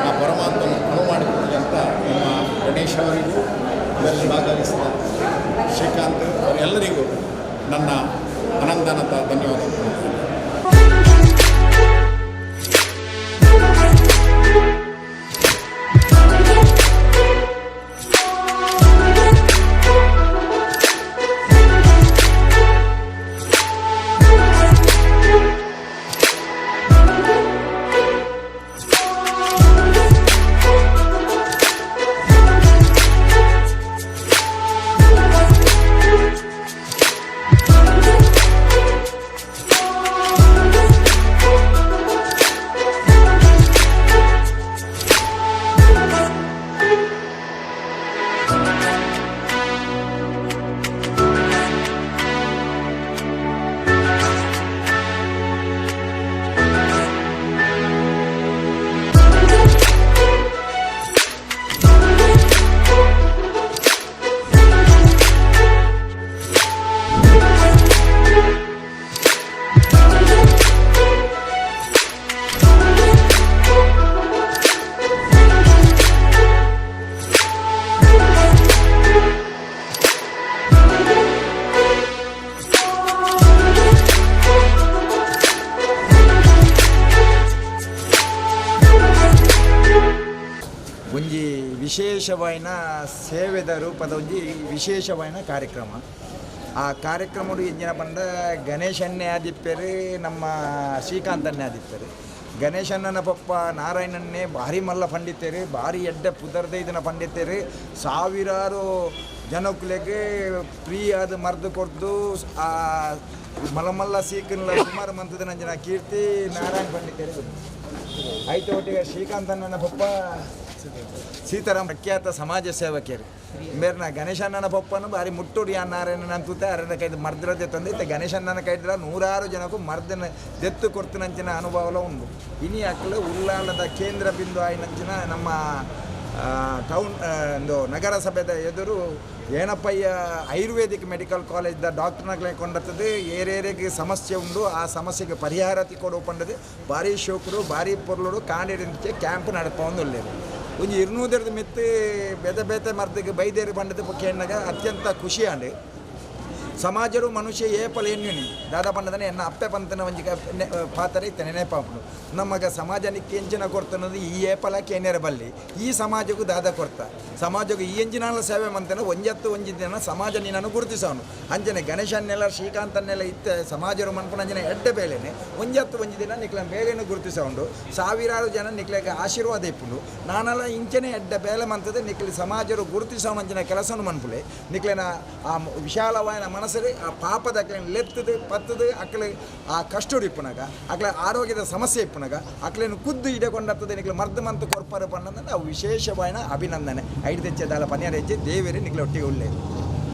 ಆ ಪರಮಾತ್ಮನು ಅನುವು ಮಾಡಿಕೊಡಲಿ ಅಂತ ನಮ್ಮ ಗಣೇಶ್ ಅವರಿಗೂ ಇದರಲ್ಲಿ ಭಾಗವಹಿಸಿದ ಶ್ರೀಕಾಂತ್ ಅವರೆಲ್ಲರಿಗೂ ನನ್ನ ಅನಂತ ಧನ್ಯವಾದಗಳು.
ಒಂಜಿ ವಿಶೇಷವಾಯಿನ ಸೇವೆದ ರೂಪದ ಒಂಜಿ ವಿಶೇಷವಾಯಿನ ಕಾರ್ಯಕ್ರಮ. ಆ ಕಾರ್ಯಕ್ರಮಡು ಎಂಜಿನ ಪಂಡ ಗಣೇಶನ್ನೇ ಆದಿಪ್ಪೆರು, ನಮ್ಮ ಶ್ರೀಕಾಂತನ್ನೇ ಆದಿಪ್ಪೆರು. ಗಣೇಶಣ್ಣನ ಪಪ್ಪ ನಾರಾಯಣನ್ನೇ ಭಾರಿ ಮಲ್ಲ ಪಂಡಿತರು, ಭಾರಿ ಎಡ್ಡೆ ಪುದರ್ದ ಇದನ್ನು ಪಂಡಿತರು. ಸಾವಿರಾರು ಜನಕ್ಕುಲೆಗೆ ಫ್ರೀ ಆದ ಮರ್ದು ಕೊಡ್ದು ಆ ಮಲ್ಲ ಸೀಕನ್ಲ ಸುಮಾರು ಮಂತದ ನಂಜನ ಕೀರ್ತಿ ನಾರಾಯಣ ಪಂಡಿತರು ಆಯ್ತು. ಒಟ್ಟಿಗೆ ಶ್ರೀಕಾಂತಣ್ಣನ ಪಪ್ಪ ಸೀತಾರಾಮ್ ಪ್ರಖ್ಯಾತ ಸಮಾಜ ಸೇವಕಿಯರು ಮೇರ್ನ ಗಣೇಶಣ್ಣನ ಪಪ್ಪನು ಬಾರಿ ಮುಟ್ಟುಡಿ ನಾರಾಯಣನ ಅಂತೂತೆ ಅರನ ಕೈದು ಮರ್ದಿರದೆ ತಂದೈತೆ. ಗಣೇಶಣ್ಣನ ಕೈದ್ರ 100 ಜನಕ್ಕೂ ಮರ್ದನ ದೆತ್ತು ಕೊಡ್ತಿನಂಚಿನ ಅನುಭವ ಉಂಟು. ಇನಿ ಅಕ್ಕಲು ಉಳ್ಳಾಲದ ಕೇಂದ್ರ ಬಿಂದು ಆಯ್ನಂಚಿನ ನಮ್ಮ ಟೌನ್ ಒಂದು ನಗರಸಭೆದ ಎದುರು ಏನಪ್ಪಯ್ಯ ಆಯುರ್ವೇದಿಕ್ ಮೆಡಿಕಲ್ ಕಾಲೇಜ್ದ ಡಾಕ್ಟರ್ನಗಳೇ ಕೊಂಡತ್ತದೆ. ಏರೇರಿಗೆ ಸಮಸ್ಯೆ ಉಂಡು, ಆ ಸಮಸ್ಯೆಗೆ ಪರಿಹಾರ ತಿಕ್ಕೊಡು ಪಂಡದು ಭಾರಿ ಶೋಕರು ಭಾರಿ ಪೊರ್ಲುಡು ಕಾಂಡಿಡಿಂಚೆ ಕ್ಯಾಂಪ್ ನಡಪೊಂದು ಒಳ್ಳೆಯದು. ಒಂಜಿ 200 ಮಿತ್ತು ಬೇತೆ ಮರ್ದಿಗೆ ಬೈದೇರಿ ಬಂಡದ ಪಕ್ಕ ಎಣ್ಣಗ ಅತ್ಯಂತ ಖುಷಿಯಾಂಡು. ಸಮಾಜರು ಮನುಷ್ಯ ಏಪಲ ಎನ್ನುನಿ ದಾದ ಪಂಡದನೆ ಎನ್ನ ಅಪ್ಪೆ ಪಂತನ ಒಂಜಿ ಪಾತ್ರ ಇತ್ತನೆ ನೆನಪಾಪು ನಮಗ ಸಮಾಜ ನಿಕ್ಕೆ ಎಂಚಿನ ಕೊಡ್ತನದು ಈ ಏಪಲ ಕೇನೇರ ಬಲ್ಲಿ ಈ ಸಮಾಜಕ್ಕೂ ದಾದ ಕೊಡ್ತ ಸಮಾಜಕ್ಕೂ ಈ ಎಂಜಿನ ಸೇವೆ ಮಂತನ ಒಂಜಿ ದಿನ ಸಮಾಜ ನೀನನ್ನು ಗುರುತಿಸವನು ಅಂಜನೆ ಗಣೇಶನ್ನೆಲ್ಲ ಶ್ರೀಕಾಂತನ್ನೆಲ್ಲ ಇತ್ತ ಸಮಾಜರು ಮನ್ಪುನ ಅಂಜನೆ ಎಡ್ಡೆ ಬೇಳೆನೆ ಒಂಜಿ ದಿನ ನಿಕ್ಲ ಬೇಳೆನು ಗುರುತಿಸಕೊಂಡು ಸಾವಿರಾರು ಜನ ನಿಕ್ಲೆಗೆ ಆಶೀರ್ವಾದ ಇಪ್ಪುಂಡು ನಾನೆಲ್ಲ ಇಂಚನೆ ಎಡ್ಡೆ ಬೇಳೆ ಮಂತದೆ ನಿಕ್ಲಿ ಸಮಾಜರು ಗುರುತಿಸವನು ಅಂಜಿನ ಕೆಲಸವನ್ನು ಮನ್ಪುಲೆ ನಿಕ್ಲೆನ ಆ ವಿಶಾಲವಾದ ಮನಸ್ಸಲ್ಲಿ ಆ ಪಾಪದ ಅಕ್ಲೇನು ಲೆತ್ತದು ಪತ್ತದು ಅಕ್ಲೆ ಆ ಕಷ್ಟುಡು ಇಪ್ಪುನಾಗ ಅಕ್ಲೆ ಆರೋಗ್ಯದ ಸಮಸ್ಯೆ ಇಪ್ಪುನಾಗ ಅಕ್ಲೇನು ಕುದ್ದು ಇಡಕೊಂಡತ್ತದೆ ನಿಕ್ಲೆ ಮರ್ದ ಮಂತು ಕೊರ್ಪರ ಪಣ್ಣಂದ್ರೆ ನಾವು ವಿಶೇಷವಾದ ಅಭಿನಂದನೆ ಐದು ತೆಚ್ಚದಾಲ ಪನ್ಯಾರ ಹೆಜ್ಜೆ ದೇವೇರಿ ನಿಕ್ಲೆ ಒಟ್ಟಿಗೆ ಒಳ್ಳೆಯದು.